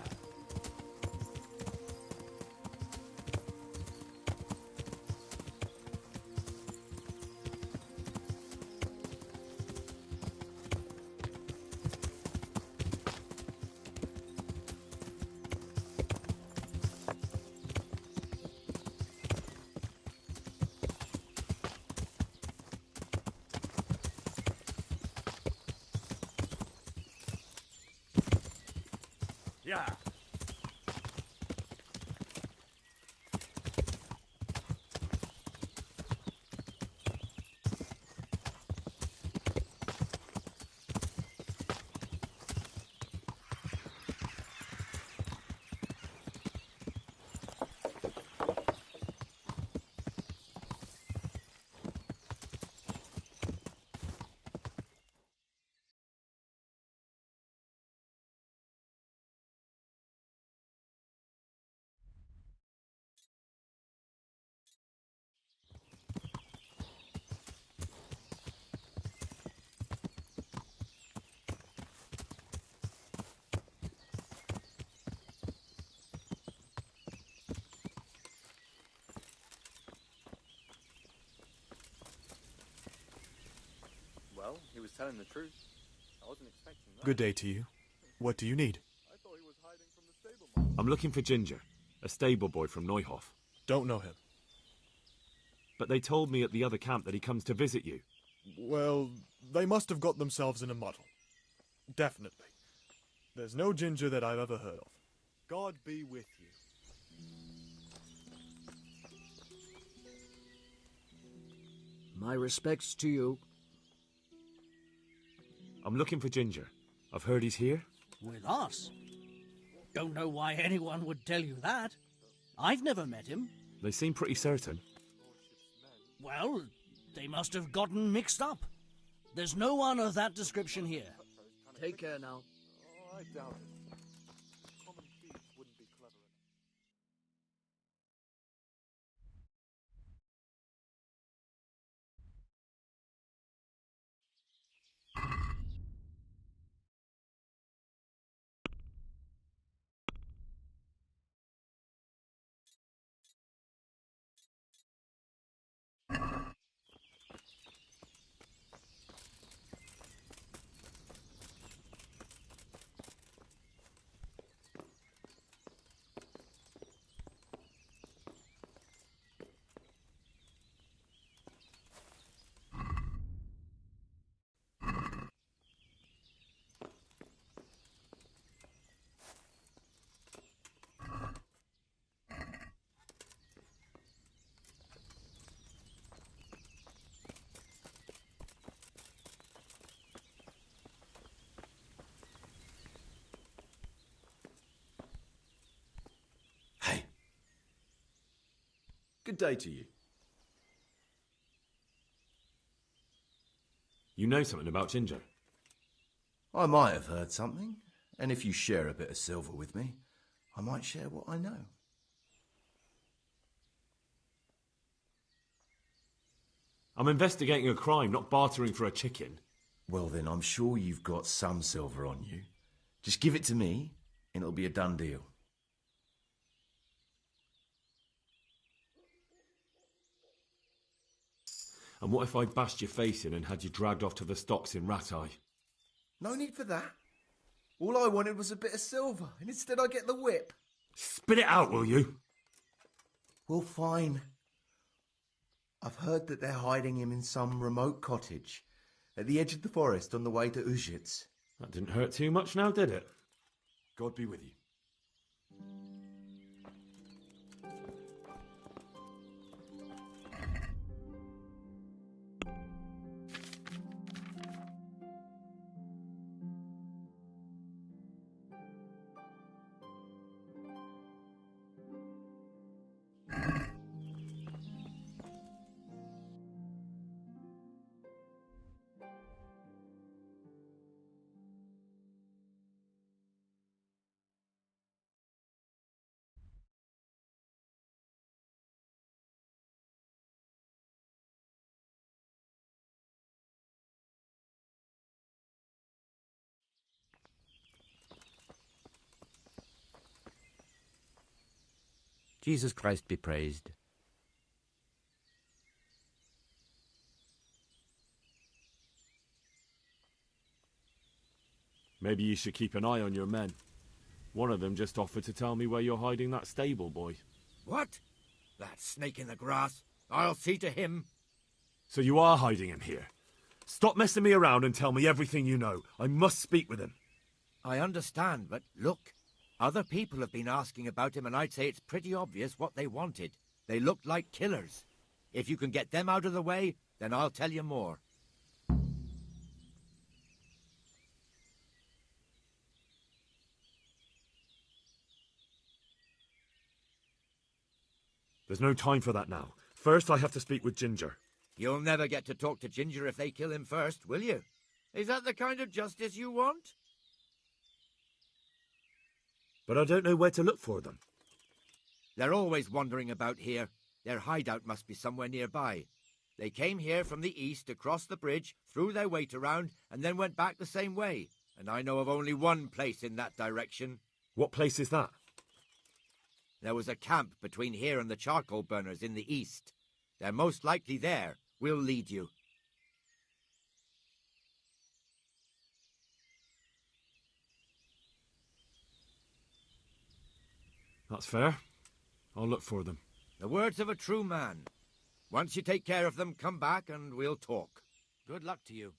Yeah. Well, he was telling the truth. I wasn't expecting that. Good day to you. What do you need? I thought he was hiding from the stable. I'm looking for Ginger, a stable boy from Neuhof. Don't know him. But they told me at the other camp that he comes to visit you. Well, they must have got themselves in a muddle. Definitely. There's no Ginger that I've ever heard of. God be with you. My respects to you. I'm looking for Ginger. I've heard he's here. With us? Don't know why anyone would tell you that. I've never met him. They seem pretty certain. Well, they must have gotten mixed up. There's no one of that description here. Take care now. Oh, I doubt it. Common thieves wouldn't be clever enough. Good day to you. You know something about Ginger? I might have heard something, and if you share a bit of silver with me, I might share what I know. I'm investigating a crime, not bartering for a chicken. Well then, I'm sure you've got some silver on you. Just give it to me, and it'll be a done deal. And what if I bashed your face in and had you dragged off to the stocks in Rat-Eye? No need for that. All I wanted was a bit of silver, and instead I get the whip. Spit it out, will you? Well, fine. I've heard that they're hiding him in some remote cottage at the edge of the forest on the way to Uzhitz. That didn't hurt too much now, did it? God be with you. Jesus Christ be praised. Maybe you should keep an eye on your men. One of them just offered to tell me where you're hiding that stable boy. What? That snake in the grass? I'll see to him. So you are hiding him here? Stop messing me around and tell me everything you know. I must speak with him. I understand, but look. Other people have been asking about him, and I'd say it's pretty obvious what they wanted. They looked like killers. If you can get them out of the way, then I'll tell you more. There's no time for that now. First, I have to speak with Ginger. You'll never get to talk to Ginger if they kill him first, will you? Is that the kind of justice you want? But I don't know where to look for them. They're always wandering about here. Their hideout must be somewhere nearby. They came here from the east, across the bridge, threw their weight around, and then went back the same way. And I know of only one place in that direction. What place is that? There was a camp between here and the charcoal burners in the east. They're most likely there. We'll lead you. That's fair. I'll look for them. The words of a true man. Once you take care of them, come back and we'll talk. Good luck to you.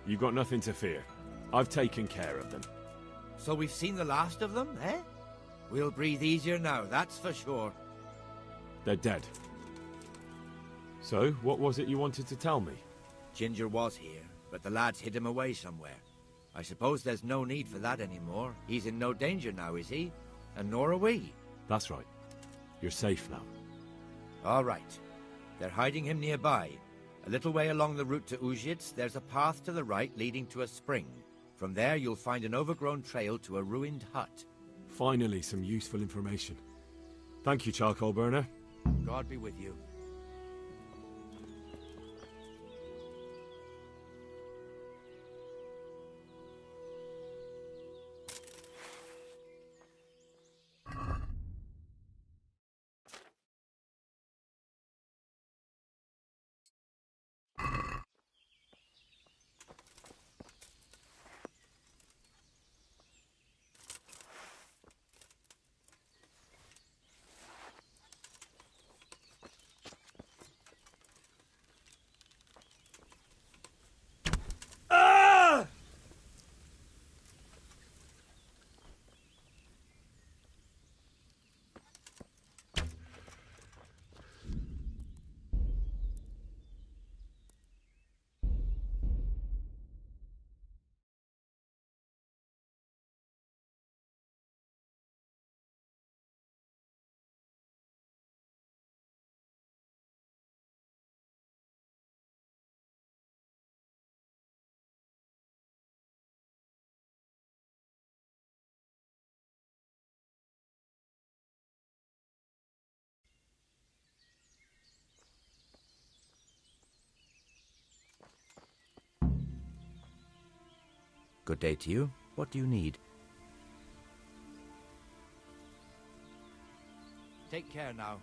You got nothing to fear. I've taken care of them. So we've seen the last of them, eh? We'll breathe easier now, that's for sure. They're dead. So, what was it you wanted to tell me? Ginger was here, but the lads hid him away somewhere. I suppose there's no need for that anymore. He's in no danger now, is he? And nor are we. That's right. You're safe now. All right. They're hiding him nearby. A little way along the route to Uzhitz, there's a path to the right leading to a spring. From there, you'll find an overgrown trail to a ruined hut. Finally, some useful information. Thank you, Charcoal Burner. God be with you. Good day to you. What do you need? Take care now.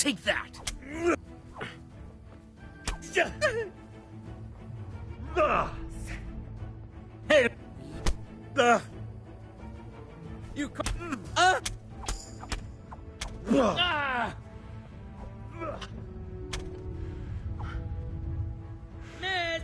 Take that! Hey! You Ah! Miss!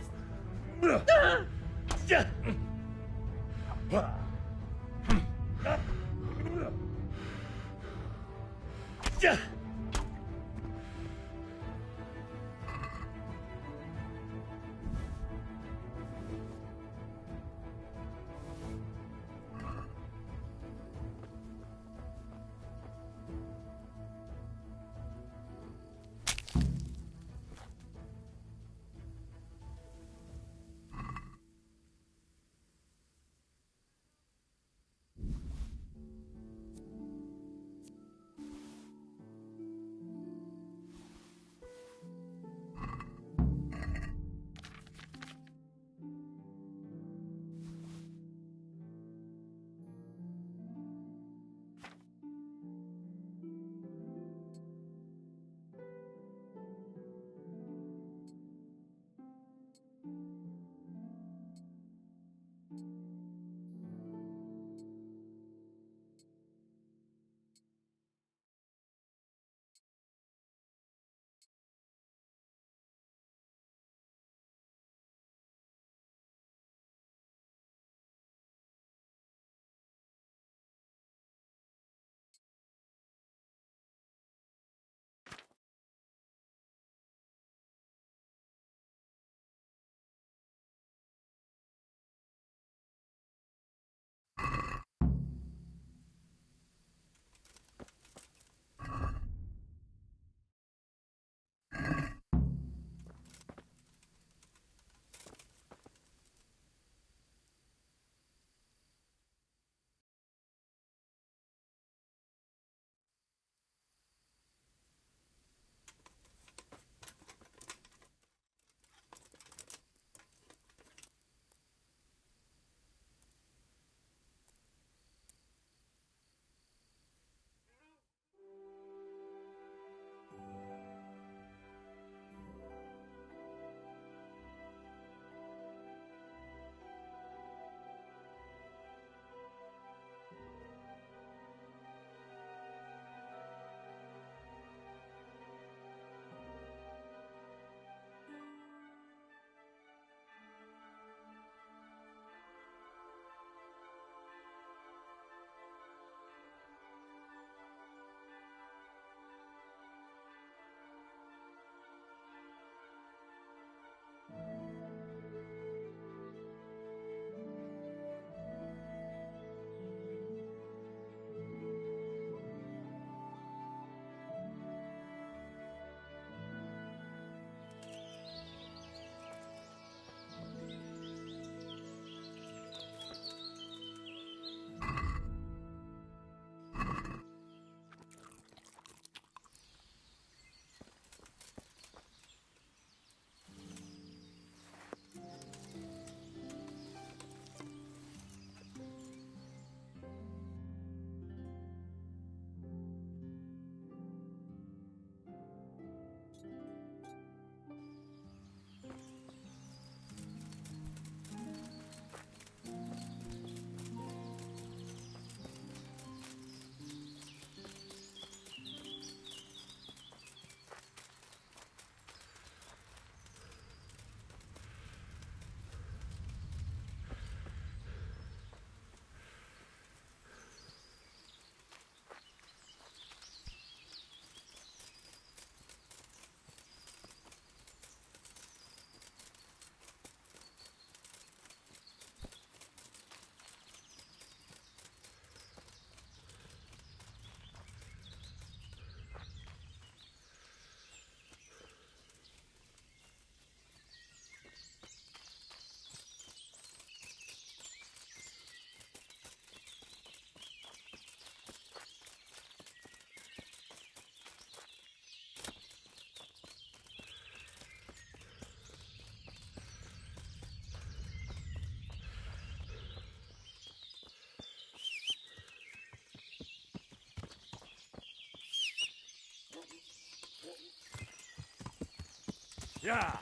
Yeah.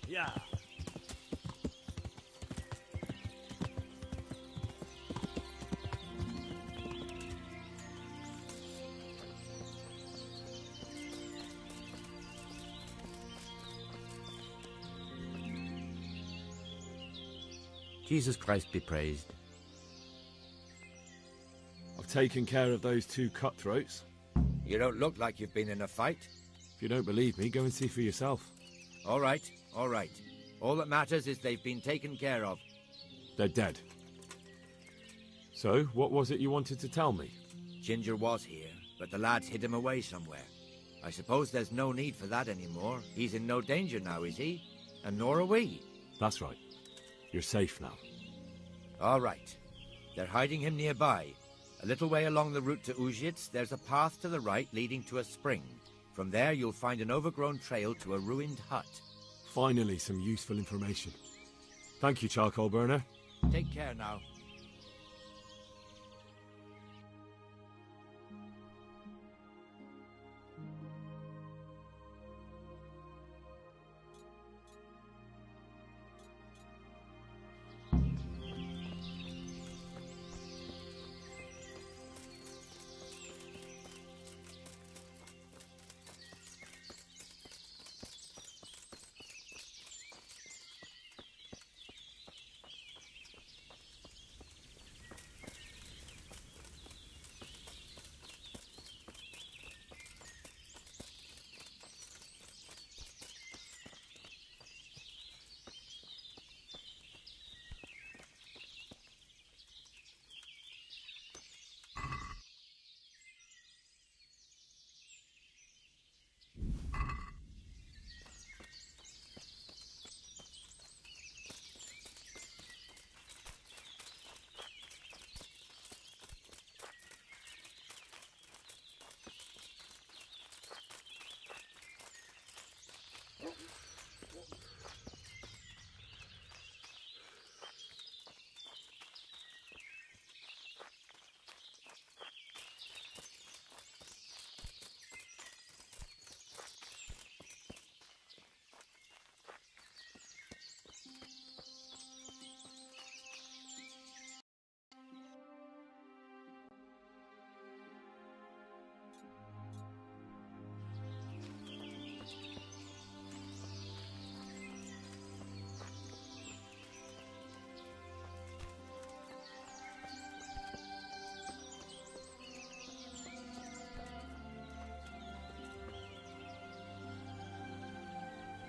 Yeah. Jesus Christ be praised. I've taken care of those two cutthroats. You don't look like you've been in a fight. If you don't believe me, go and see for yourself. All right, all right. All that matters is they've been taken care of. They're dead. So, what was it you wanted to tell me? Ginger was here, but the lads hid him away somewhere. I suppose there's no need for that anymore. He's in no danger now, is he? And nor are we. That's right. You're safe now. All right. They're hiding him nearby. A little way along the route to Uzhitz, there's a path to the right leading to a spring. From there, you'll find an overgrown trail to a ruined hut. Finally, some useful information. Thank you, charcoal burner. Take care now.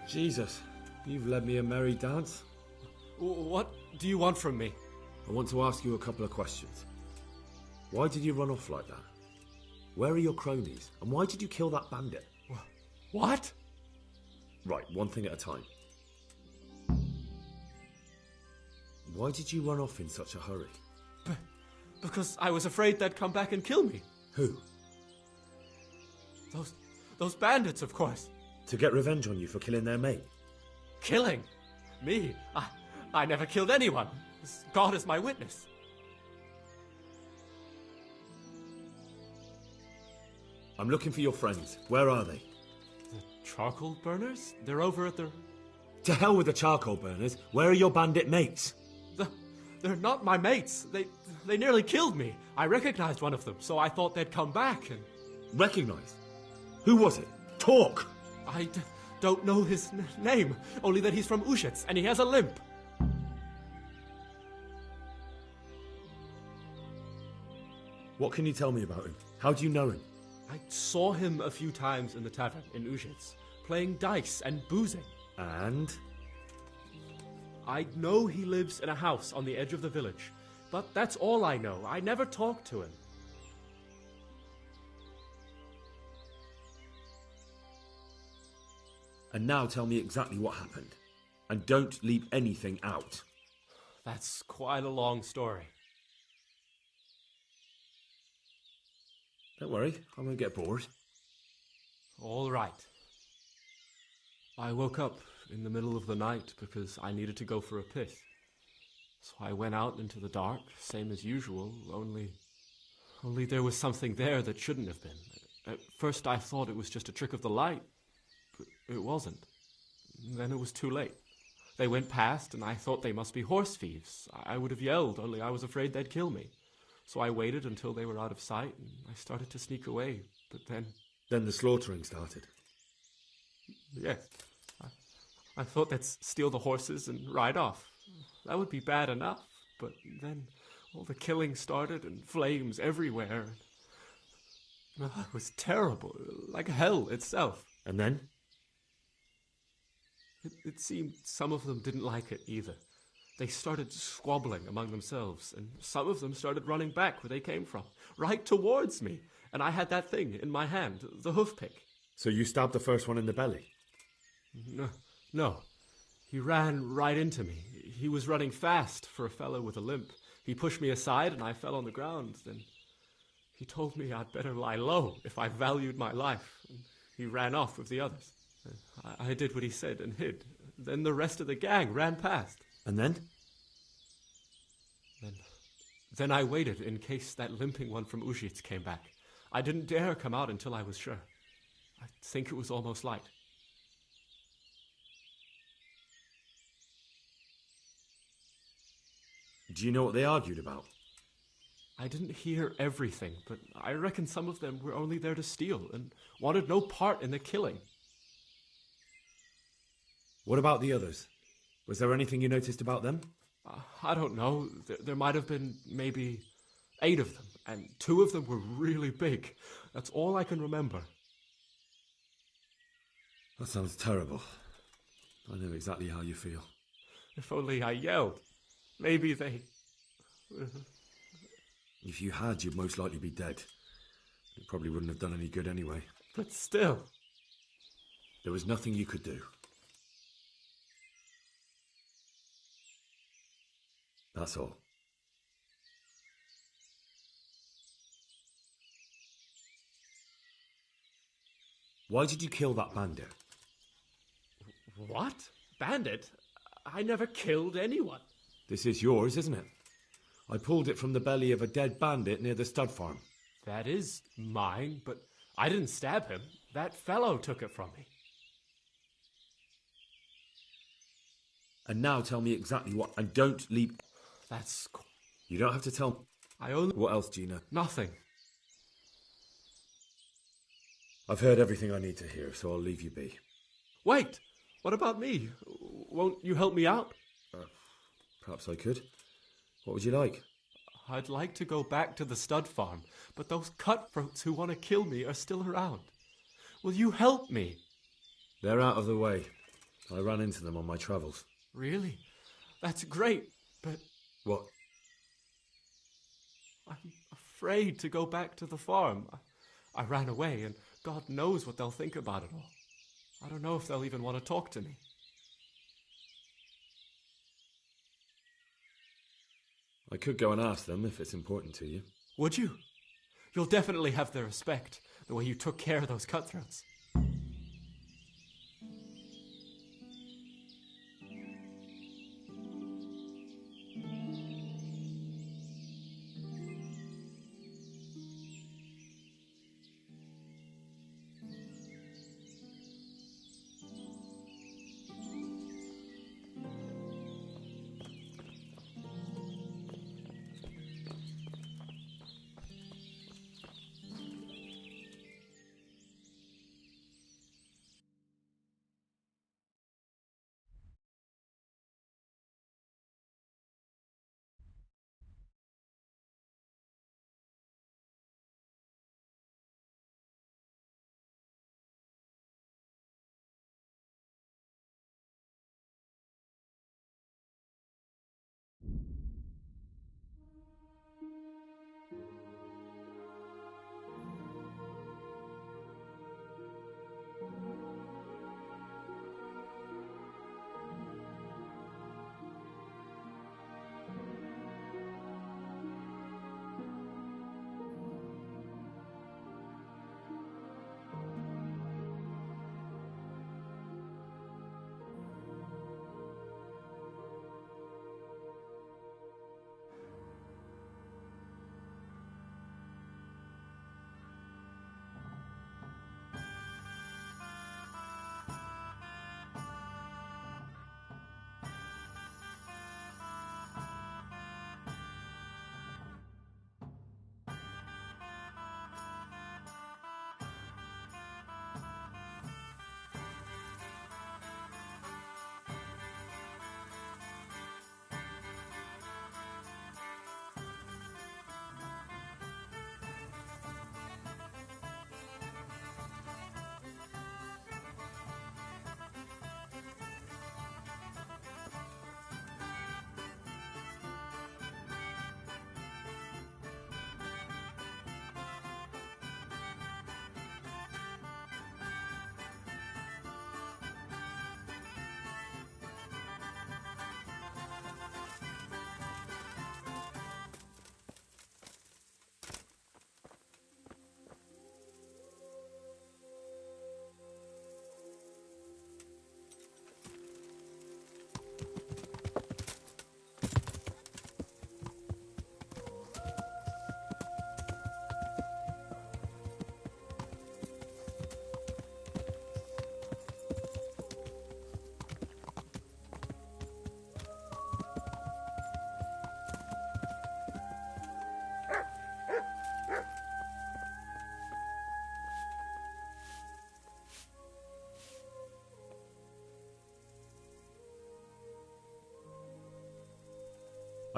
Jesus, you've led me a merry dance. What do you want from me? I want to ask you a couple of questions. Why did you run off like that? Where are your cronies? And why did you kill that bandit? What? Right, one thing at a time. Why did you run off in such a hurry? Because I was afraid they'd come back and kill me. Who? Those bandits, of course. To get revenge on you for killing their mate? Killing? Me? I never killed anyone. God is my witness. I'm looking for your friends. Where are they? The charcoal burners? They're over at the... To hell with the charcoal burners. Where are your bandit mates? They're not my mates. They nearly killed me. I recognized one of them, so I thought they'd come back and... Recognized? Who was it? Talk! I don't know his name, only that he's from Uzhitz, and he has a limp. What can you tell me about him? How do you know him? I saw him a few times in the tavern in Uzhitz, playing dice and boozing. And? I know he lives in a house on the edge of the village, but that's all I know. I never talked to him. And now tell me exactly what happened. And don't leave anything out. That's quite a long story. Don't worry, I won't get bored. All right. I woke up in the middle of the night because I needed to go for a piss. So I went out into the dark, same as usual, only there was something there that shouldn't have been. At first I thought it was just a trick of the light, but it wasn't. Then it was too late. They went past, and I thought they must be horse thieves. I would have yelled, only I was afraid they'd kill me. So I waited until they were out of sight, and I started to sneak away, but then... Then the slaughtering started? Yes. I thought they'd steal the horses and ride off. That would be bad enough, but then all the killing started and flames everywhere. It was terrible, like hell itself. And then? It seemed some of them didn't like it either. They started squabbling among themselves, and some of them started running back where they came from, right towards me. And I had that thing in my hand, the hoof pick. So you stabbed the first one in the belly? No. He ran right into me. He was running fast for a fellow with a limp. He pushed me aside and I fell on the ground. Then he told me I'd better lie low if I valued my life. And he ran off with the others. I did what he said and hid. Then the rest of the gang ran past. And then? Then I waited in case that limping one from Ujits came back. I didn't dare come out until I was sure. I think it was almost light. Do you know what they argued about? I didn't hear everything, but I reckon some of them were only there to steal and wanted no part in the killing. What about the others? Was there anything you noticed about them? I don't know. There might have been maybe 8 of them, and 2 of them were really big. That's all I can remember. That sounds terrible. I know exactly how you feel. If only I yelled. Maybe they... If you had, you'd most likely be dead. It probably wouldn't have done any good anyway. But still... There was nothing you could do. That's all. Why did you kill that bandit? What? Bandit? I never killed anyone. This is yours, isn't it? I pulled it from the belly of a dead bandit near the stud farm. That is mine, but I didn't stab him. That fellow took it from me. And now tell me exactly what... And don't leave... That's... You don't have to tell me. I only... What else, Gina? Nothing. I've heard everything I need to hear, so I'll leave you be. Wait! What about me? Won't you help me out? Perhaps I could. What would you like? I'd like to go back to the stud farm, but those cutthroats who want to kill me are still around. Will you help me? They're out of the way. I ran into them on my travels. Really? That's great, but... What? I'm afraid to go back to the farm. I ran away, and God knows what they'll think about it all. I don't know if they'll even want to talk to me. I could go and ask them if it's important to you. Would you? You'll definitely have their respect, the way you took care of those cutthroats.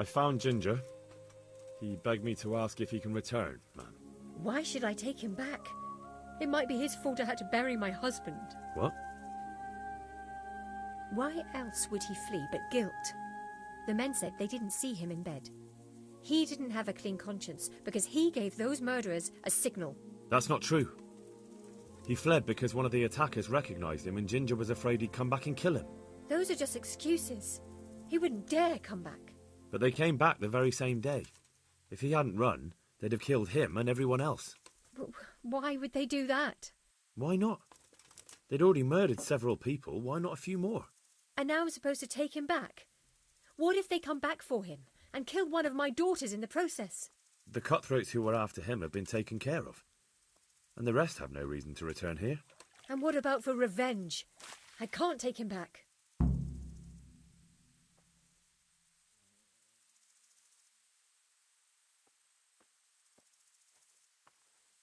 I found Ginger. He begged me to ask if he can return, man. Why should I take him back? It might be his fault I had to bury my husband. What? Why else would he flee but guilt? The men said they didn't see him in bed. He didn't have a clean conscience because he gave those murderers a signal. That's not true. He fled because one of the attackers recognized him and Ginger was afraid he'd come back and kill him. Those are just excuses. He wouldn't dare come back. But they came back the very same day. If he hadn't run, they'd have killed him and everyone else. Why would they do that? Why not? They'd already murdered several people. Why not a few more? And now I'm supposed to take him back? What if they come back for him and kill one of my daughters in the process? The cutthroats who were after him have been taken care of. And the rest have no reason to return here. And what about for revenge? I can't take him back.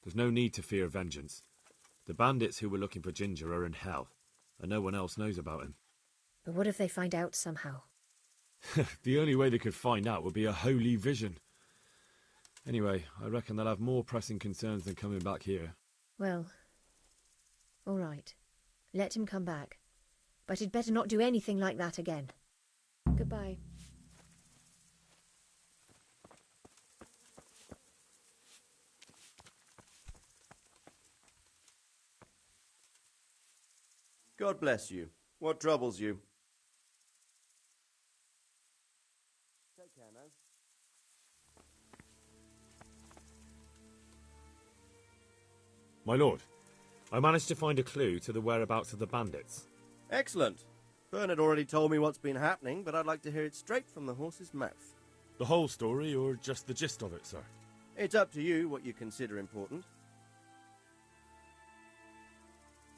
There's no need to fear vengeance. The bandits who were looking for Ginger are in hell, and no one else knows about him. But what if they find out somehow? The only way they could find out would be a holy vision. Anyway, I reckon they'll have more pressing concerns than coming back here. Well, all right. Let him come back. But he'd better not do anything like that again. Goodbye. God bless you. What troubles you? Take care now. My lord, I managed to find a clue to the whereabouts of the bandits. Excellent. Bernard already told me what's been happening, but I'd like to hear it straight from the horse's mouth. The whole story, or just the gist of it, sir? It's up to you what you consider important.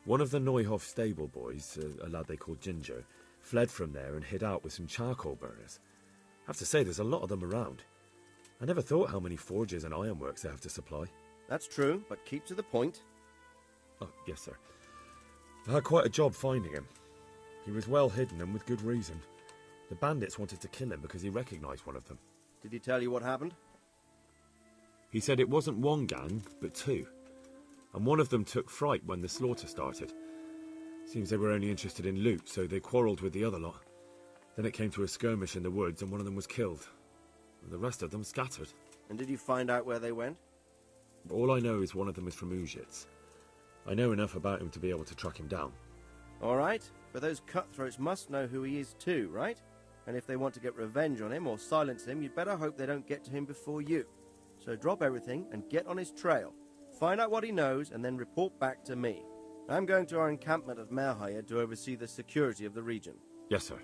One of the Neuhoff stable boys, a lad they called Ginger, fled from there and hid out with some charcoal burners. I have to say, there's a lot of them around. I never thought how many forges and ironworks they have to supply. That's true, but keep to the point. Oh, yes, sir. I had quite a job finding him. He was well hidden and with good reason. The bandits wanted to kill him because he recognised one of them. Did he tell you what happened? He said it wasn't one gang, but two. And one of them took fright when the slaughter started. Seems they were only interested in loot, so they quarrelled with the other lot. Then it came to a skirmish in the woods and one of them was killed. The rest of them scattered. And did you find out where they went? All I know is one of them is from Uzhitz. I know enough about him to be able to track him down. All right, but those cutthroats must know who he is too, right? And if they want to get revenge on him or silence him, you'd better hope they don't get to him before you. So drop everything and get on his trail. Find out what he knows and then report back to me. I'm going to our encampment at Merhaya to oversee the security of the region. Yes, sir.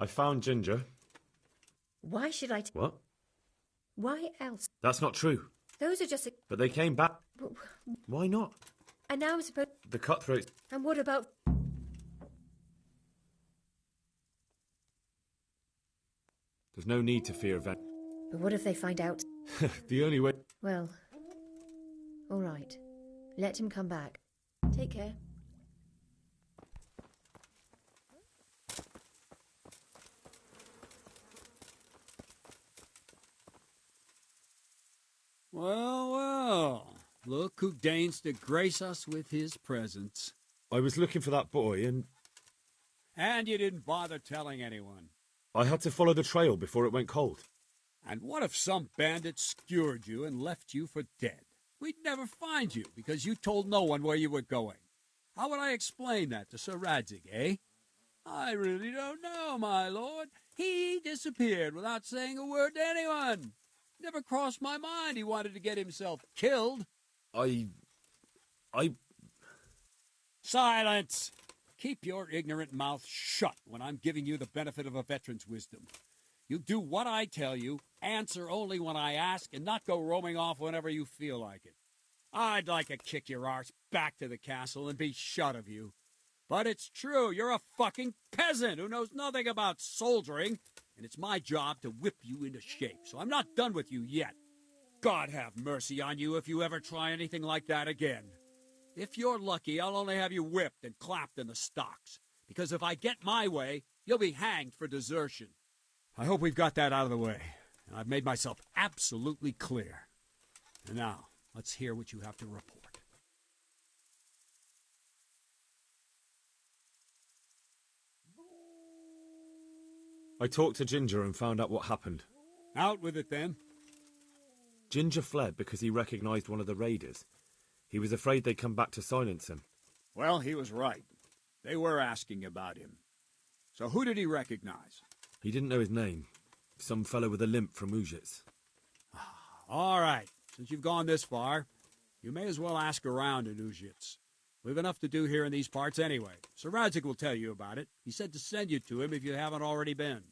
I found Ginger. Why should I... What? Why else? That's not true. Those are just... But they came back. Why not? And now I'm supposed... The cutthroats... And what about... There's no need to fear vengeance. But what if they find out? The only way... Well, all right. Let him come back. Take care. Well, well. Look who deigns to grace us with his presence. I was looking for that boy and... And you didn't bother telling anyone. I had to follow the trail before it went cold. And what if some bandit skewered you and left you for dead? We'd never find you because you told no one where you were going. How would I explain that to Sir Radzig, eh? I really don't know, my lord. He disappeared without saying a word to anyone. Never crossed my mind he wanted to get himself killed. Silence! Keep your ignorant mouth shut when I'm giving you the benefit of a veteran's wisdom. You do what I tell you, answer only when I ask, and not go roaming off whenever you feel like it. I'd like to kick your arse back to the castle and be shut of you. But it's true, you're a fucking peasant who knows nothing about soldiering, and it's my job to whip you into shape, so I'm not done with you yet. God have mercy on you if you ever try anything like that again. If you're lucky, I'll only have you whipped and clapped in the stocks, because if I get my way, you'll be hanged for desertion. I hope we've got that out of the way, and I've made myself absolutely clear. And now, let's hear what you have to report. I talked to Ginger and found out what happened. Out with it, then. Ginger fled because he recognized one of the raiders. He was afraid they'd come back to silence him. Well, he was right. They were asking about him. So who did he recognize? He didn't know his name. Some fellow with a limp from Ujits. All right. Since you've gone this far, you may as well ask around in Ujits. We've enough to do here in these parts anyway. Sir Radzig will tell you about it. He said to send you to him if you haven't already been.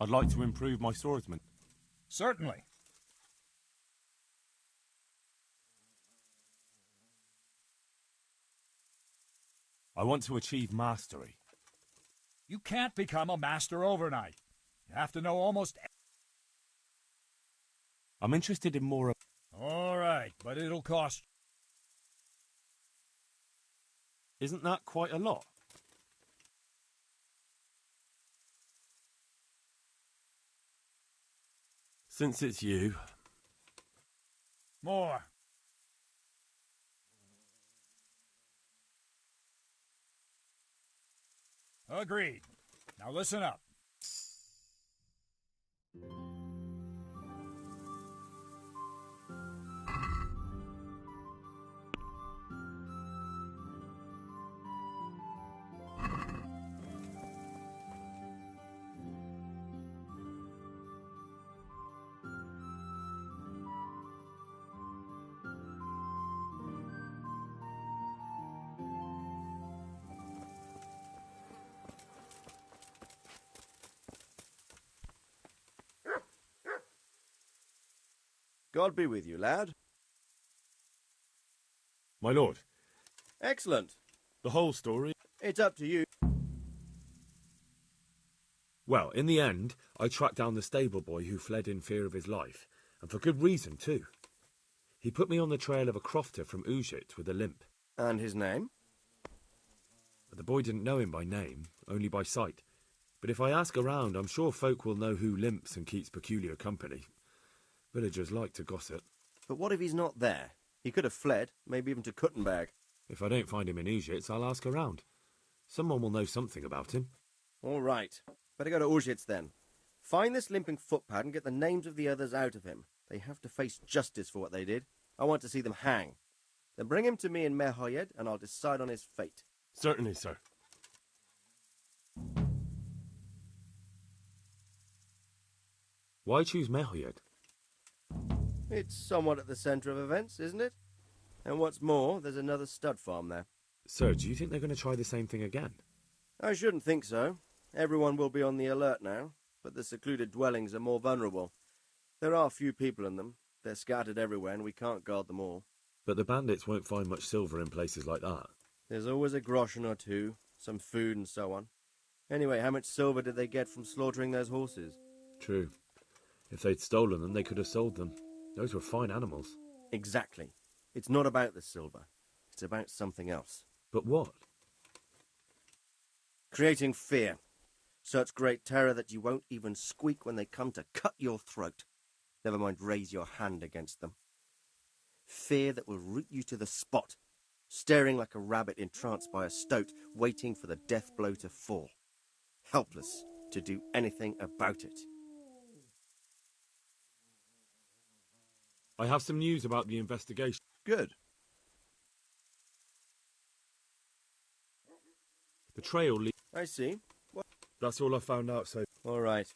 I'd like to improve my swordsman. Certainly. I want to achieve mastery. You can't become a master overnight. You have to know almost... I'm interested in more of... All right, but it'll cost... Isn't that quite a lot? Since it's you... More. Agreed. Now listen up. God be with you, lad. My lord. Excellent. The whole story? It's up to you. Well, in the end, I tracked down the stable boy who fled in fear of his life, and for good reason, too. He put me on the trail of a crofter from Ujit with a limp. And his name? The boy didn't know him by name, only by sight. But if I ask around, I'm sure folk will know who limps and keeps peculiar company. Villagers like to gossip. But what if he's not there? He could have fled, maybe even to Kuttenberg. If I don't find him in Ujits, I'll ask around. Someone will know something about him. All right. Better go to Ujits then. Find this limping footpad and get the names of the others out of him. They have to face justice for what they did. I want to see them hang. Then bring him to me in Mehoyed and I'll decide on his fate. Certainly, sir. Why choose Mehoyed? It's somewhat at the centre of events, isn't it? And what's more, there's another stud farm there. So, do you think they're going to try the same thing again? I shouldn't think so. Everyone will be on the alert now, but the secluded dwellings are more vulnerable. There are few people in them. They're scattered everywhere and we can't guard them all. But the bandits won't find much silver in places like that. There's always a groschen or two, some food and so on. Anyway, how much silver did they get from slaughtering those horses? True. If they'd stolen them, they could have sold them. Those were fine animals. Exactly. It's not about the silver. It's about something else. But what? Creating fear. Such great terror that you won't even squeak when they come to cut your throat. Never mind raise your hand against them. Fear that will root you to the spot, staring like a rabbit entranced by a stoat, waiting for the death blow to fall. Helpless to do anything about it. I have some news about the investigation. Good. The trail leads... I see. What? That's all I found out, so... All right.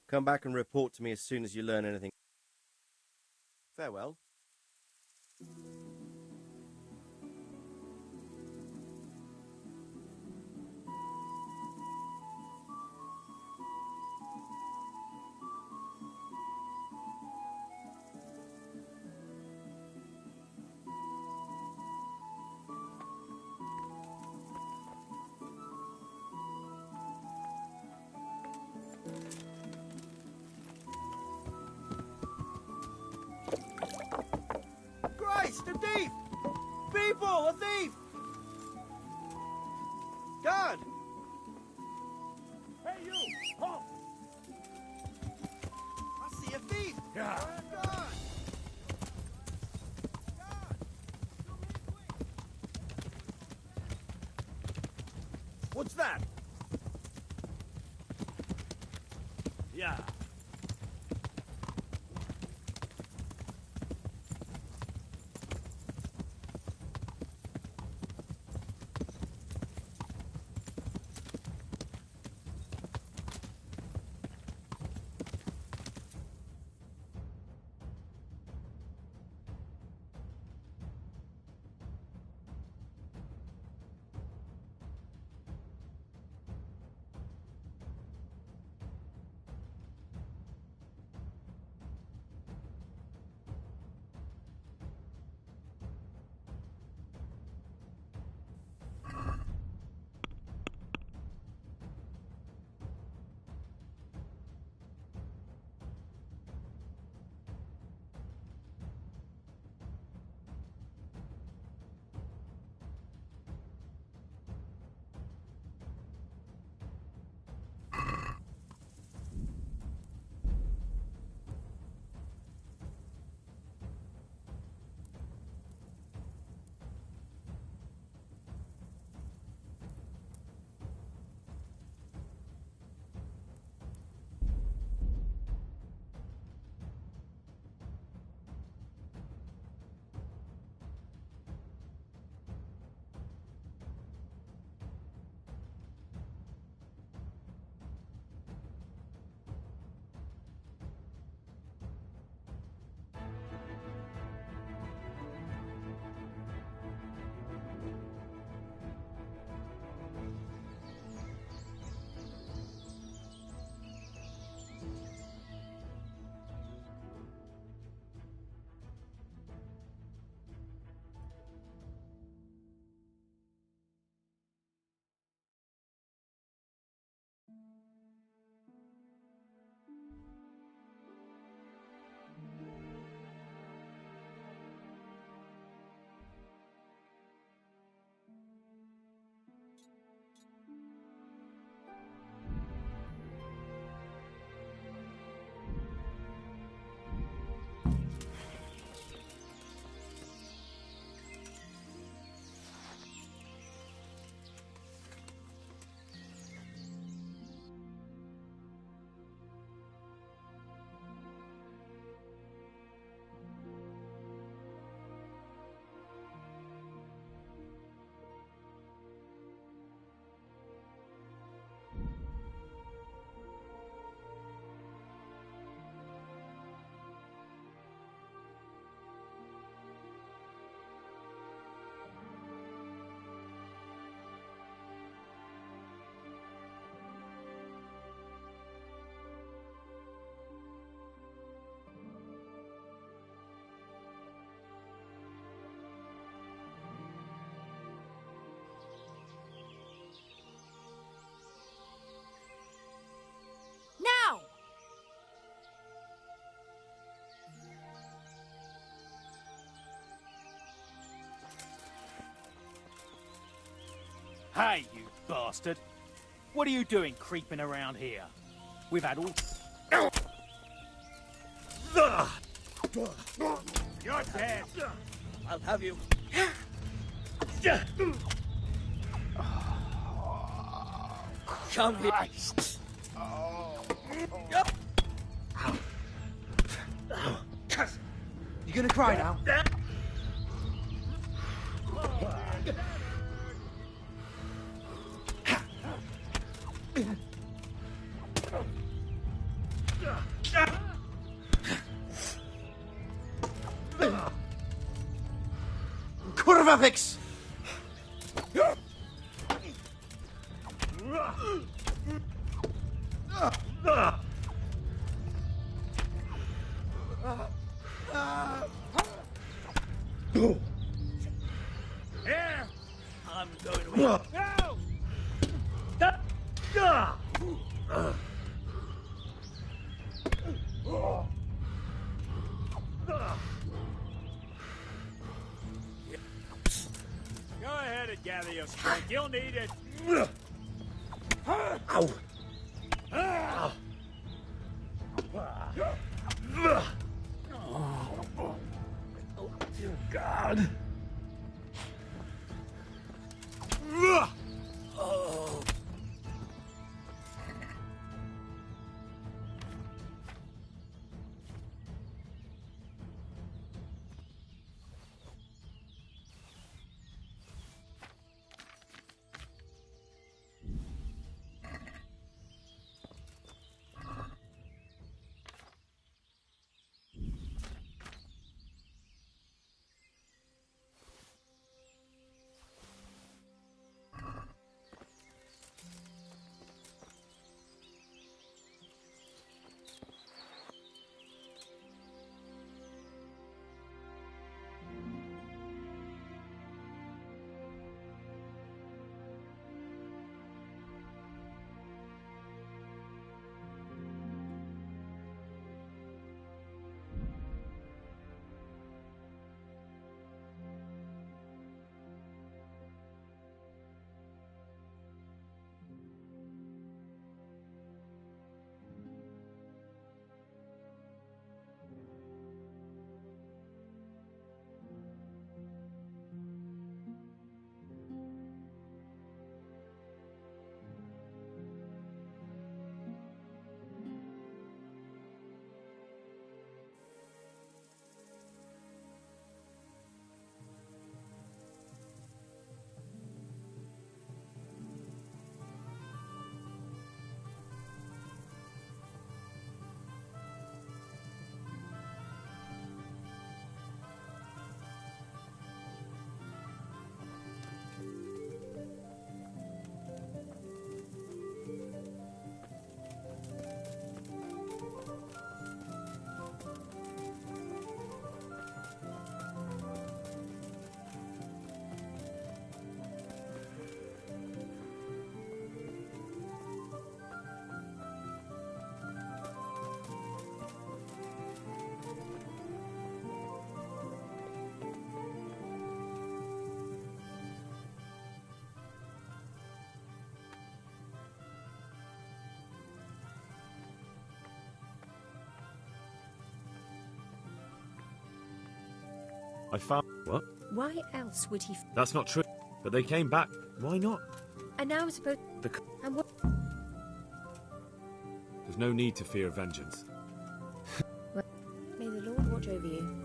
Come back and report to me as soon as you learn anything. Farewell. Christ, a thief! People, a thief! God! Hey, you! Halt! I see a thief! Yeah. God! What's that? Yeah. Hey, you bastard! What are you doing creeping around here? We've had all... You're dead! I'll have you. Come here. You gonna cry now? Kurwa fix! Here! I'm going to eat. Go ahead and gather your strength. You'll need it. Ow! Oh, dear God. Oh. I found... What? Why else would he... That's not true. But they came back. Why not? And now I'm supposed... And what... There's no need to fear vengeance. May the Lord watch over you.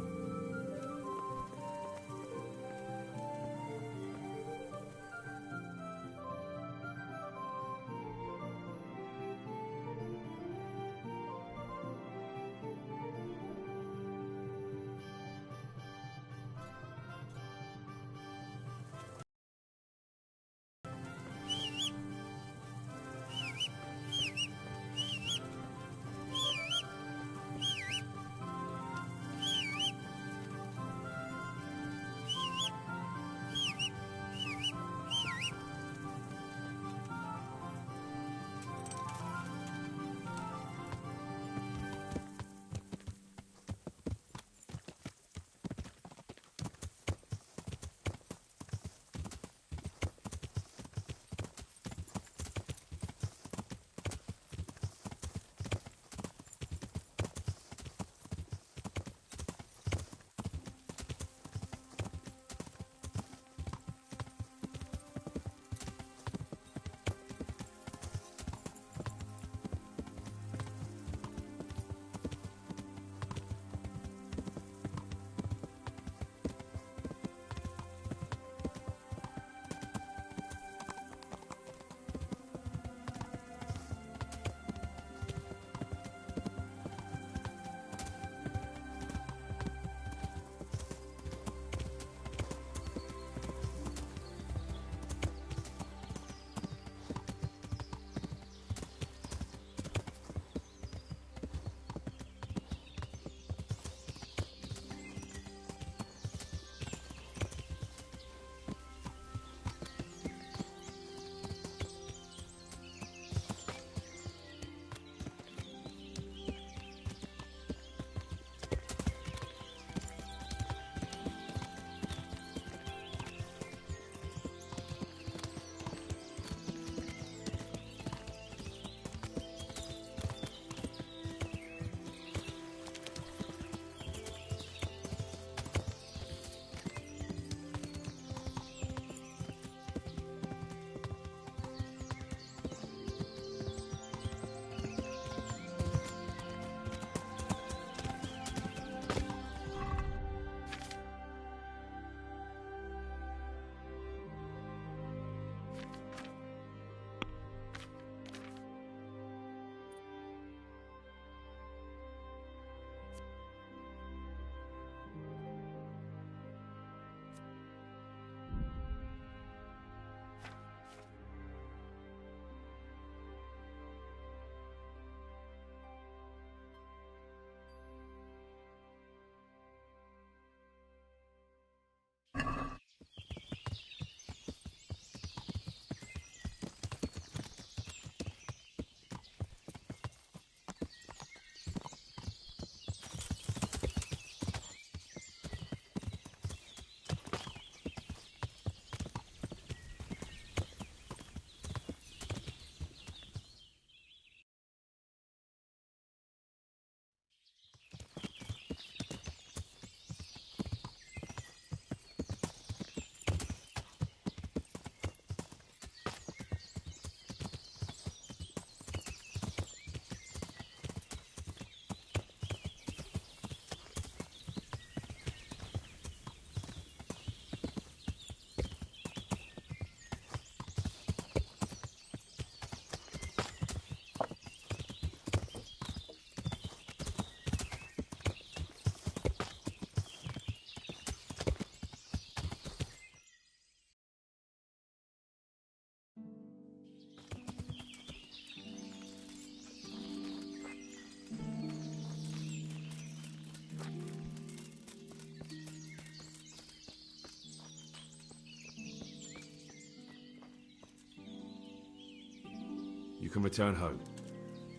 You can return home.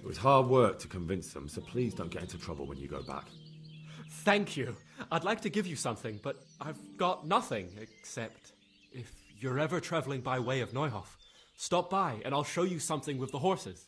It was hard work to convince them, so please don't get into trouble when you go back. Thank you. I'd like to give you something, but I've got nothing, except if you're ever traveling by way of Neuhof, stop by and I'll show you something with the horses.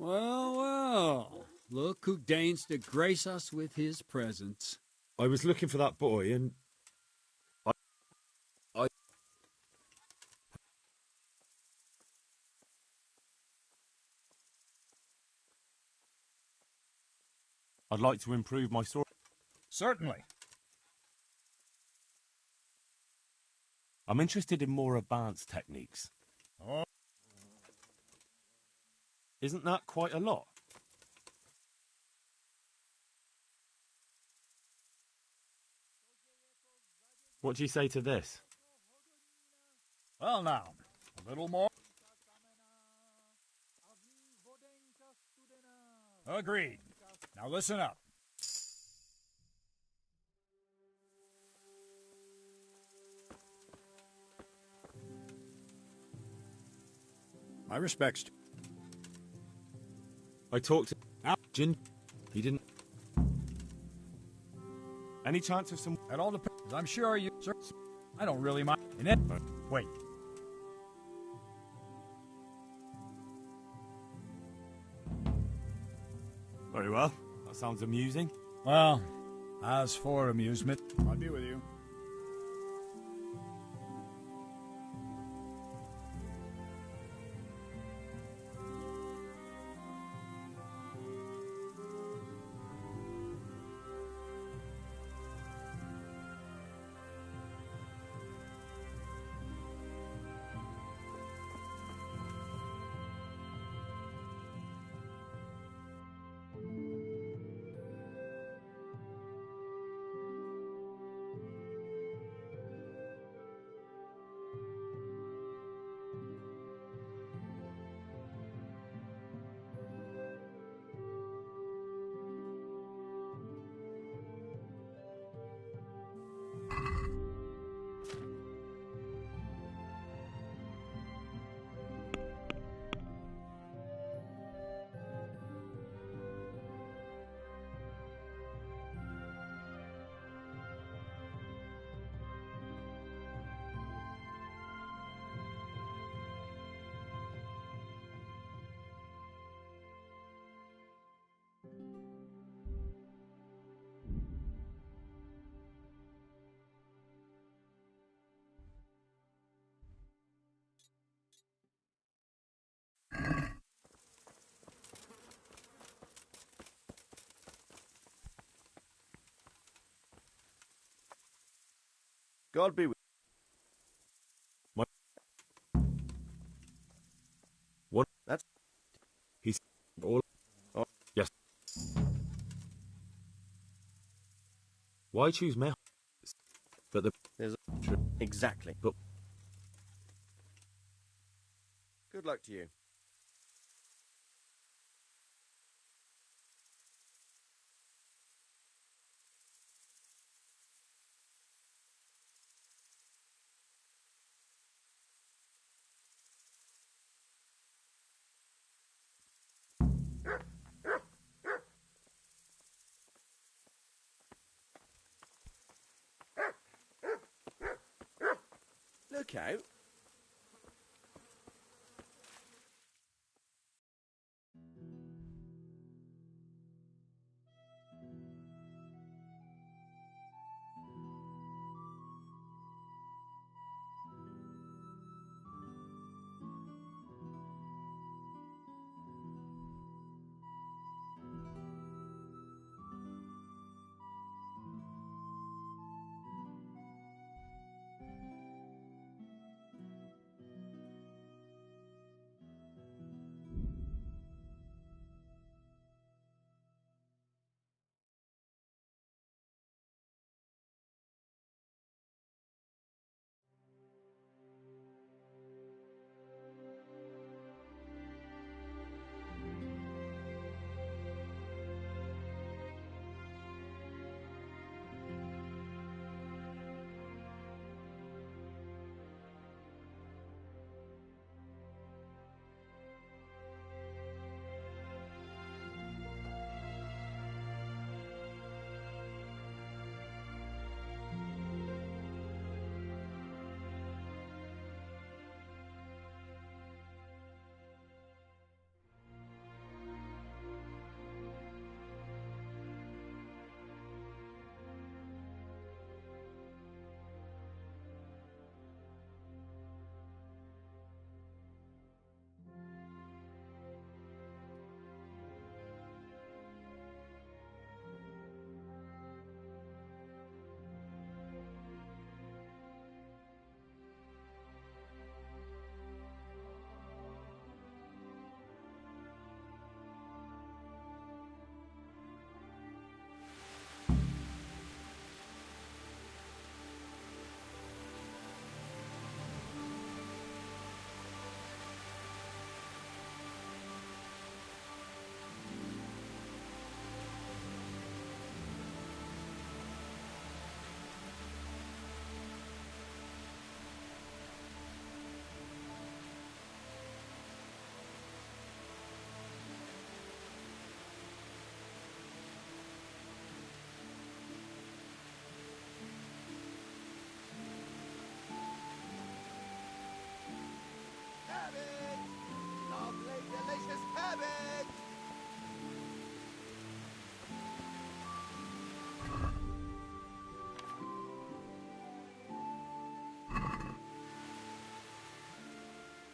Well, well. Look who deigns to grace us with his presence. I was looking for that boy, and I'd like to improve my sword. Certainly. I'm interested in more advanced techniques. Oh. Isn't that quite a lot? What do you say to this? Well now, a little more. Agreed. Now listen up. My respects. I talked to Jin. He didn't. Any chance of some? It all depends. I'm sure you. Sir, I don't really mind. In it. Wait. Very well. That sounds amusing. Well, as for amusement, I'll be with you. God be with What? That's. He's all. Oh. Yes. Why choose me? But There's exactly. But good luck to you. Look out.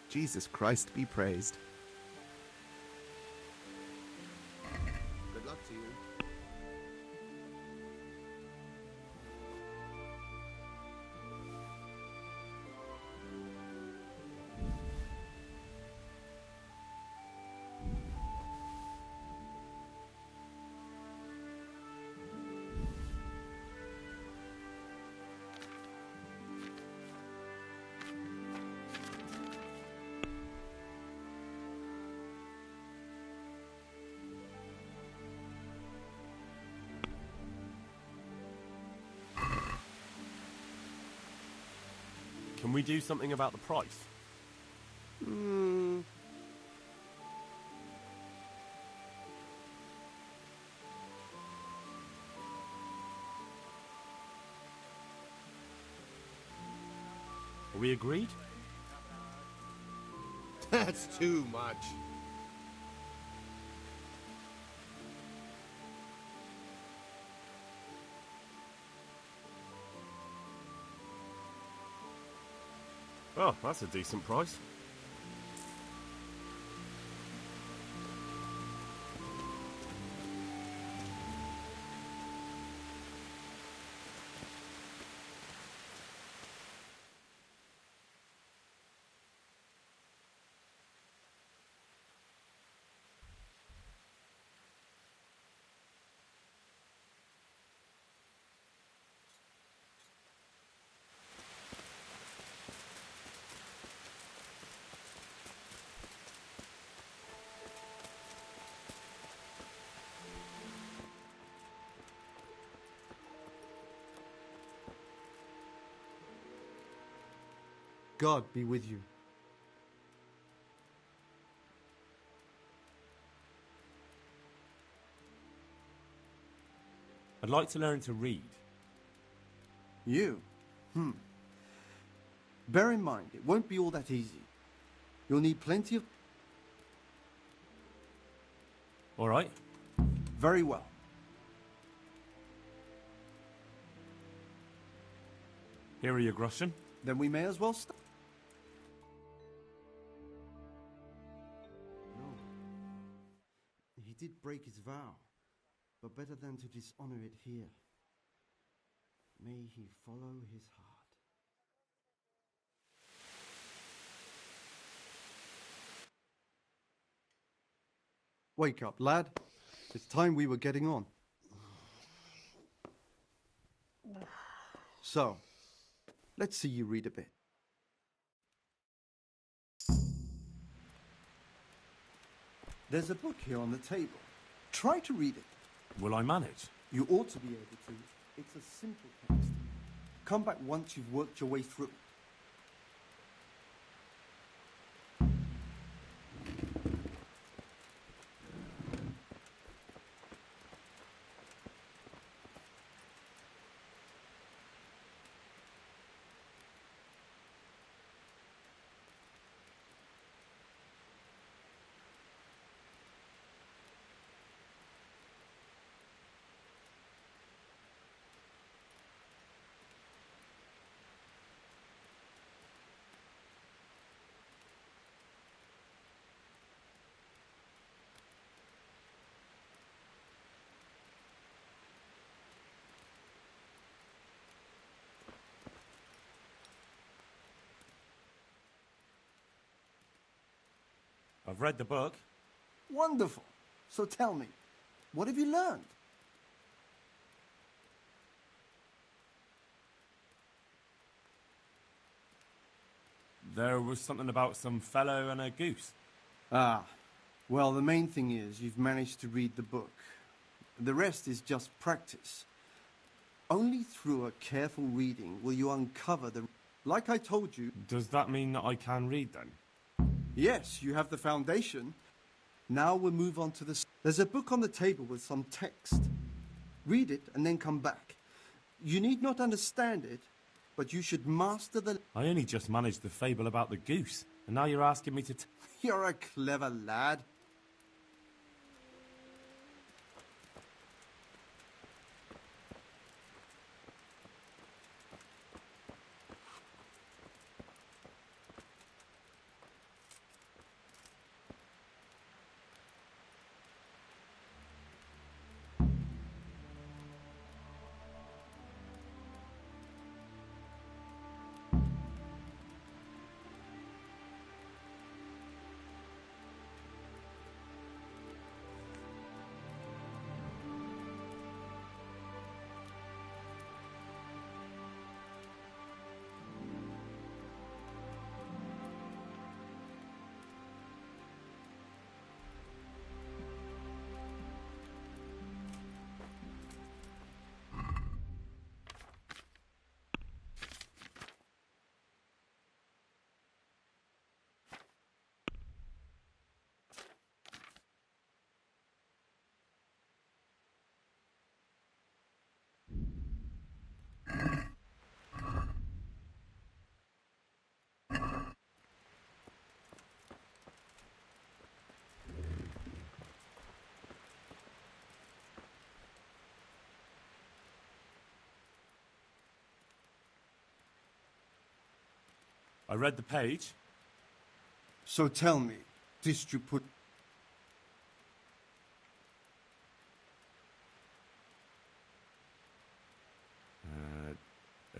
Jesus Christ be praised. Good luck to you. Can we do something about the price? Are we agreed? That's too much. Oh, that's a decent price. God be with you. I'd like to learn to read. You? Bear in mind, it won't be all that easy. You'll need plenty of... All right. Very well. Here are your groschen. Then we may as well start. No. He did break his vow, but better than to dishonor it here. May he follow his heart. Wake up, lad. It's time we were getting on. So, let's see you read a bit. There's a book here on the table. Try to read it. Will I manage? You ought to be able to. It's a simple text. Come back once you've worked your way through it. I've read the book. Wonderful. So tell me, what have you learned? There was something about some fellow and a goose. Ah, well, the main thing is you've managed to read the book. The rest is just practice. Only through a careful reading will you uncover the... Like I told you... Does that mean that I can read then? Yes, you have the foundation. Now we'll move on to the... There's a book on the table with some text. Read it and then come back. You need not understand it, but you should master the... I only just managed the fable about the goose, and now you're asking me to... You're a clever lad. I read the page. So tell me, did you put...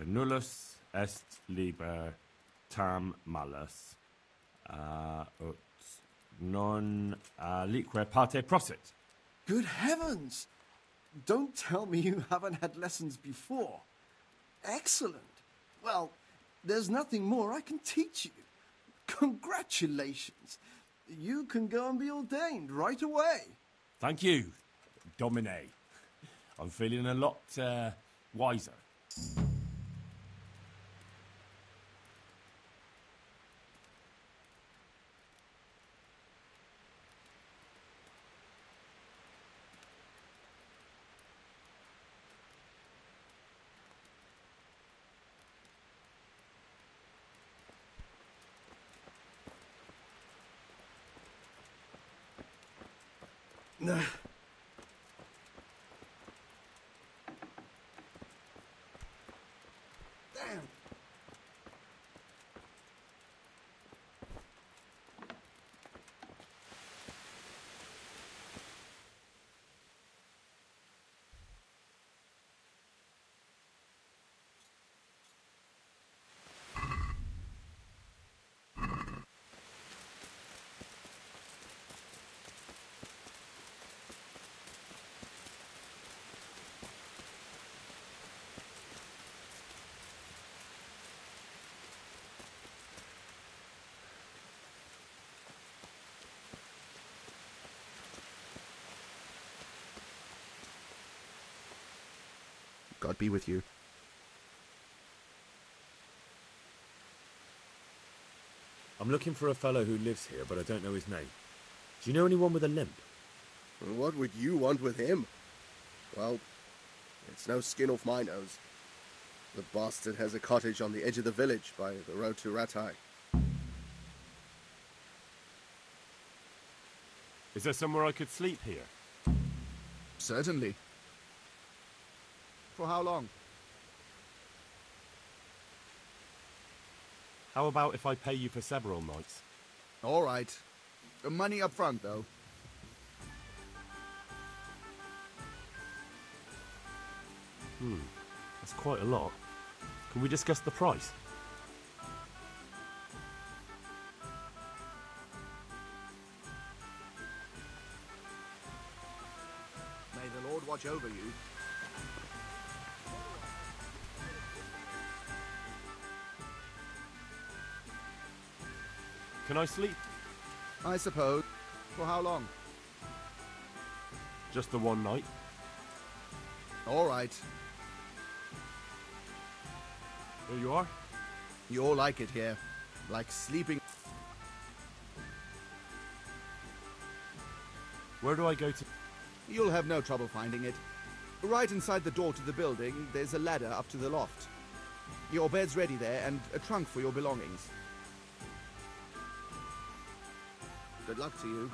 Nullus est liber tam malus, ut non alique parte prosit. Good heavens! Don't tell me you haven't had lessons before. Excellent. Well, there's nothing more I can teach you. Congratulations. You can go and be ordained right away. Thank you, Domine. I'm feeling a lot wiser. No. Damn. God be with you. I'm looking for a fellow who lives here, but I don't know his name. Do you know anyone with a limp? What would you want with him? Well, it's no skin off my nose. The bastard has a cottage on the edge of the village by the road to Ratai. Is there somewhere I could sleep here? Certainly. For how long? How about if I pay you for several nights? All right. Money up front, though. That's quite a lot. Can we discuss the price? May the Lord watch over you. Can I sleep? I suppose. For how long? Just the one night. All right. Here you are. You all like it here. Like sleeping. Where do I go to? You'll have no trouble finding it. Right inside the door to the building, there's a ladder up to the loft. Your bed's ready there, and a trunk for your belongings. Good luck to you.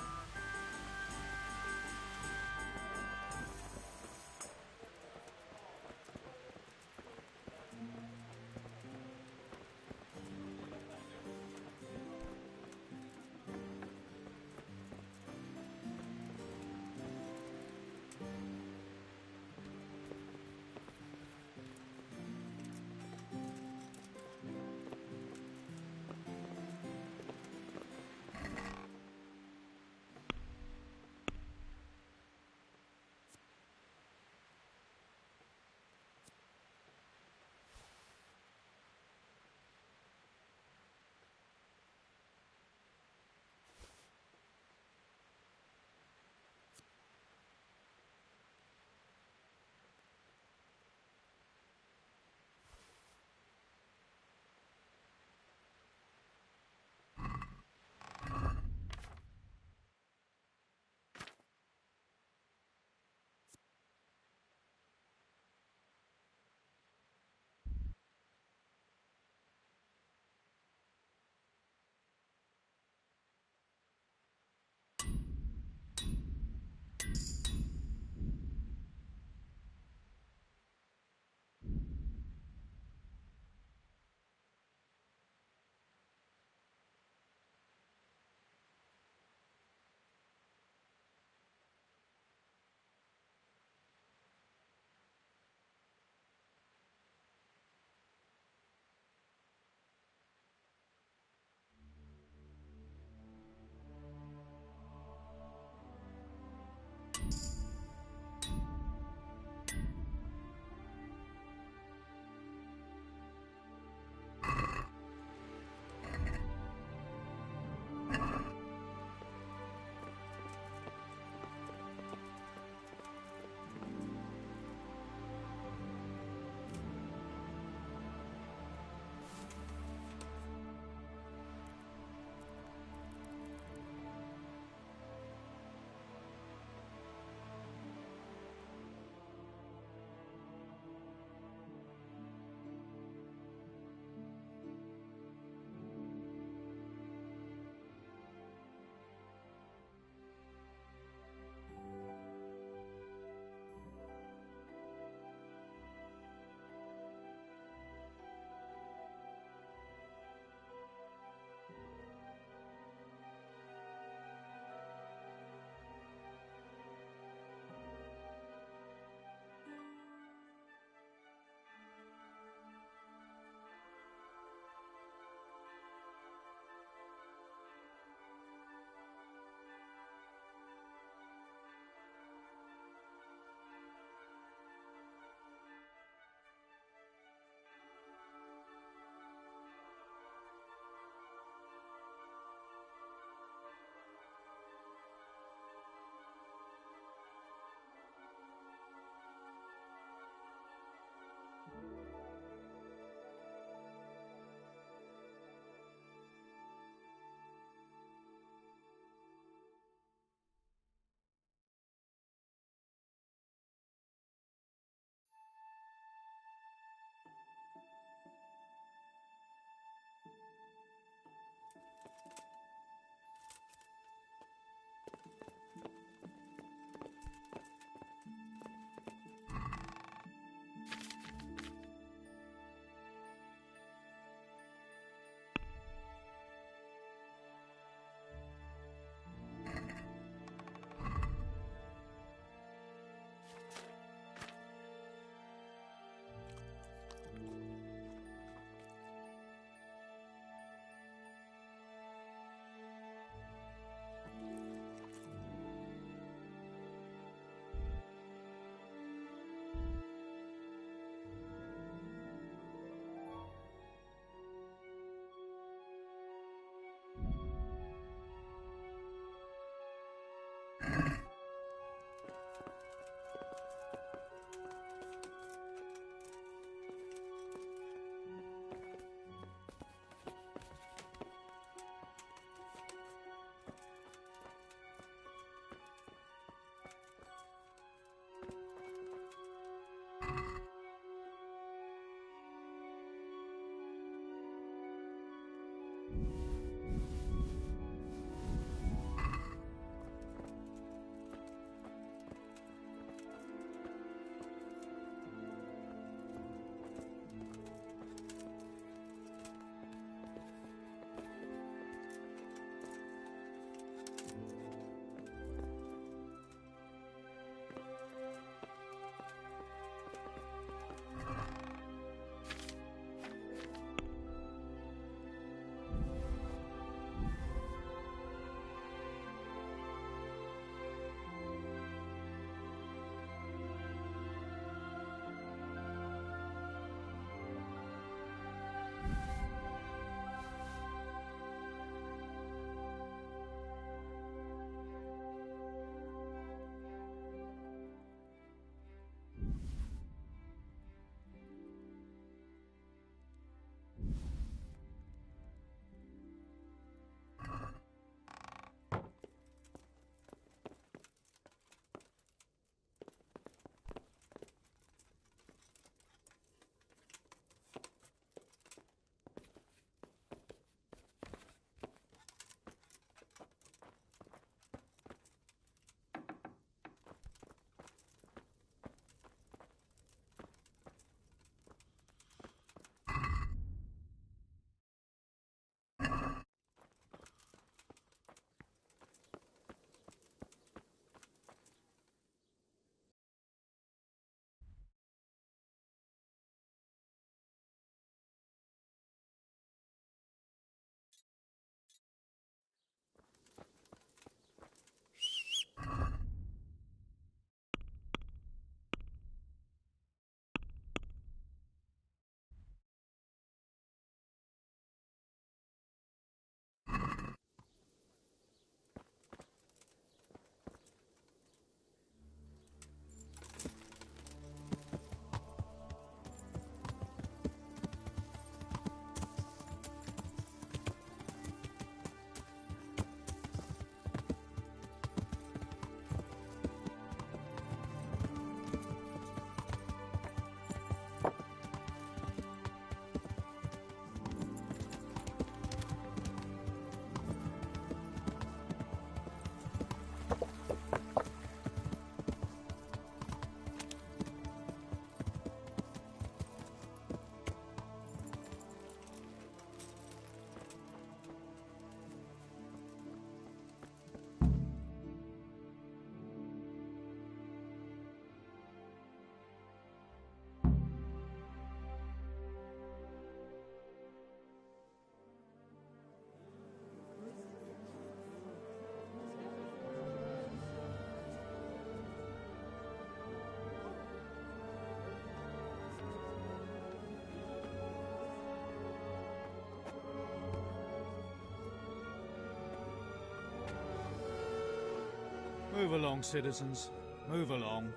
Move along, citizens. Move along.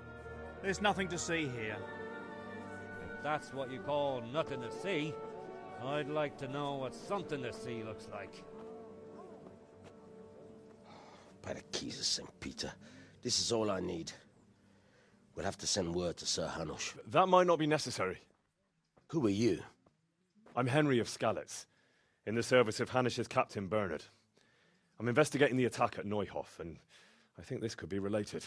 There's nothing to see here. If that's what you call nothing to see, I'd like to know what something to see looks like. By the keys of St. Peter, this is all I need. We'll have to send word to Sir Hanush. That might not be necessary. Who are you? I'm Henry of Skalitz, in the service of Hanush's Captain Bernard. I'm investigating the attack at Neuhof, and I think this could be related.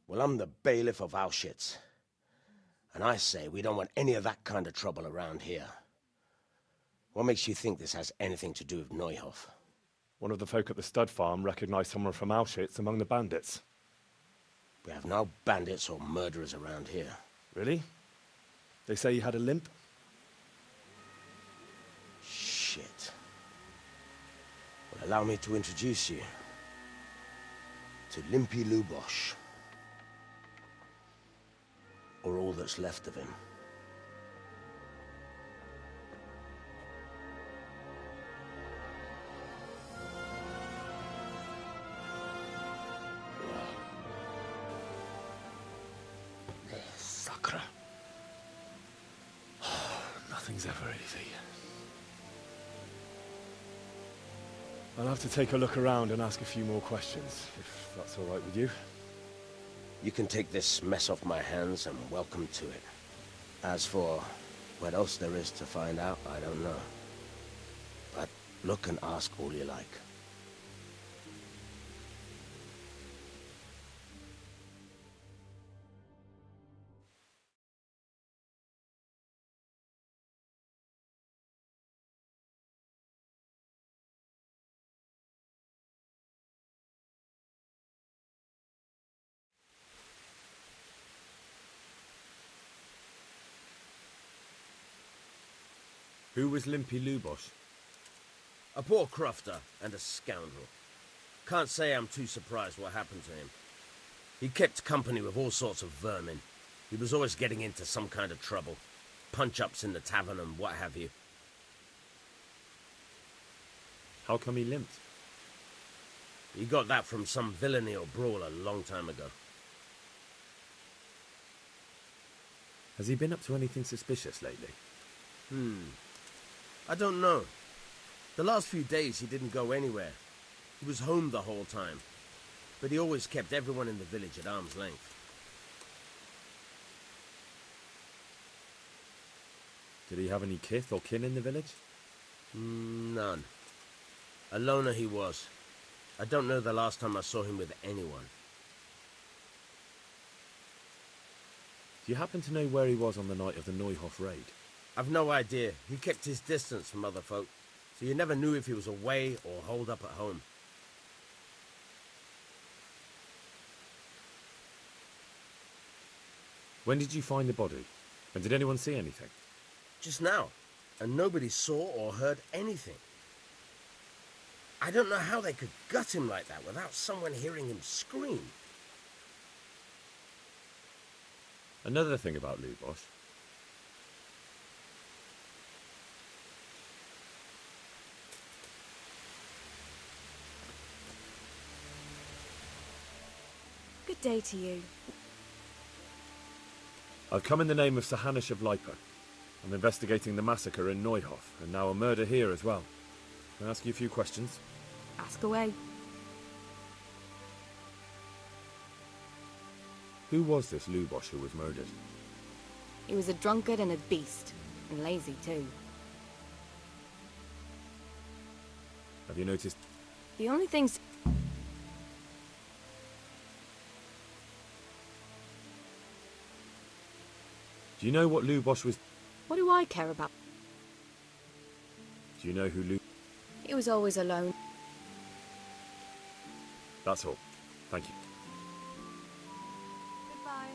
Well, I'm the bailiff of Auschwitz. And I say we don't want any of that kind of trouble around here. What makes you think this has anything to do with Neuhof? One of the folk at the stud farm recognized someone from Auschwitz among the bandits. We have no bandits or murderers around here. Really? They say he had a limp? Shit. Well, allow me to introduce you to Limpy Lubosh. Or all that's left of him. Sacre. Nothing's ever easy. I'll have to take a look around and ask a few more questions, if that's all right with you. You can take this mess off my hands and welcome to it. As for what else there is to find out, I don't know. But look and ask all you like. Who was Limpy Lubosh? A poor crofter and a scoundrel. Can't say I'm too surprised what happened to him. He kept company with all sorts of vermin. He was always getting into some kind of trouble. Punch-ups in the tavern and what have you. How come he limped? He got that from some villainy or brawl a long time ago. Has he been up to anything suspicious lately? I don't know. The last few days he didn't go anywhere. He was home the whole time. But he always kept everyone in the village at arm's length. Did he have any kith or kin in the village? None. A loner he was. I don't know the last time I saw him with anyone. Do you happen to know where he was on the night of the Neuhof raid? I've no idea. He kept his distance from other folk, so you never knew if he was away or holed up at home. When did you find the body? And did anyone see anything? Just now, and nobody saw or heard anything. I don't know how they could gut him like that without someone hearing him scream. Another thing about Lubosh. Good day to you. I've come in the name of Sir Hanush of Lipa. I'm investigating the massacre in Neuhof, and now a murder here as well. Can I ask you a few questions? Ask away. Who was this Lubosh who was murdered? He was a drunkard and a beast, and lazy too. Have you noticed? The only things... Do you know what Lubosh was? What do I care about? Do you know who Lu... He was always alone. That's all. Thank you. Goodbye.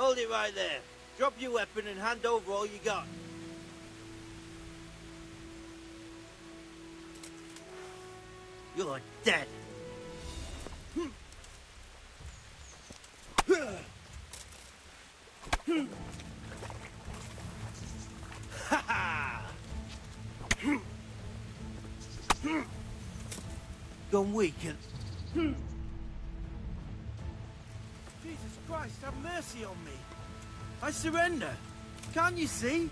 Hold it right there. Drop your weapon and hand over all you got. You're dead. Ha ha! Gone weak and... Jesus Christ, have mercy on me. I surrender. Can't you see?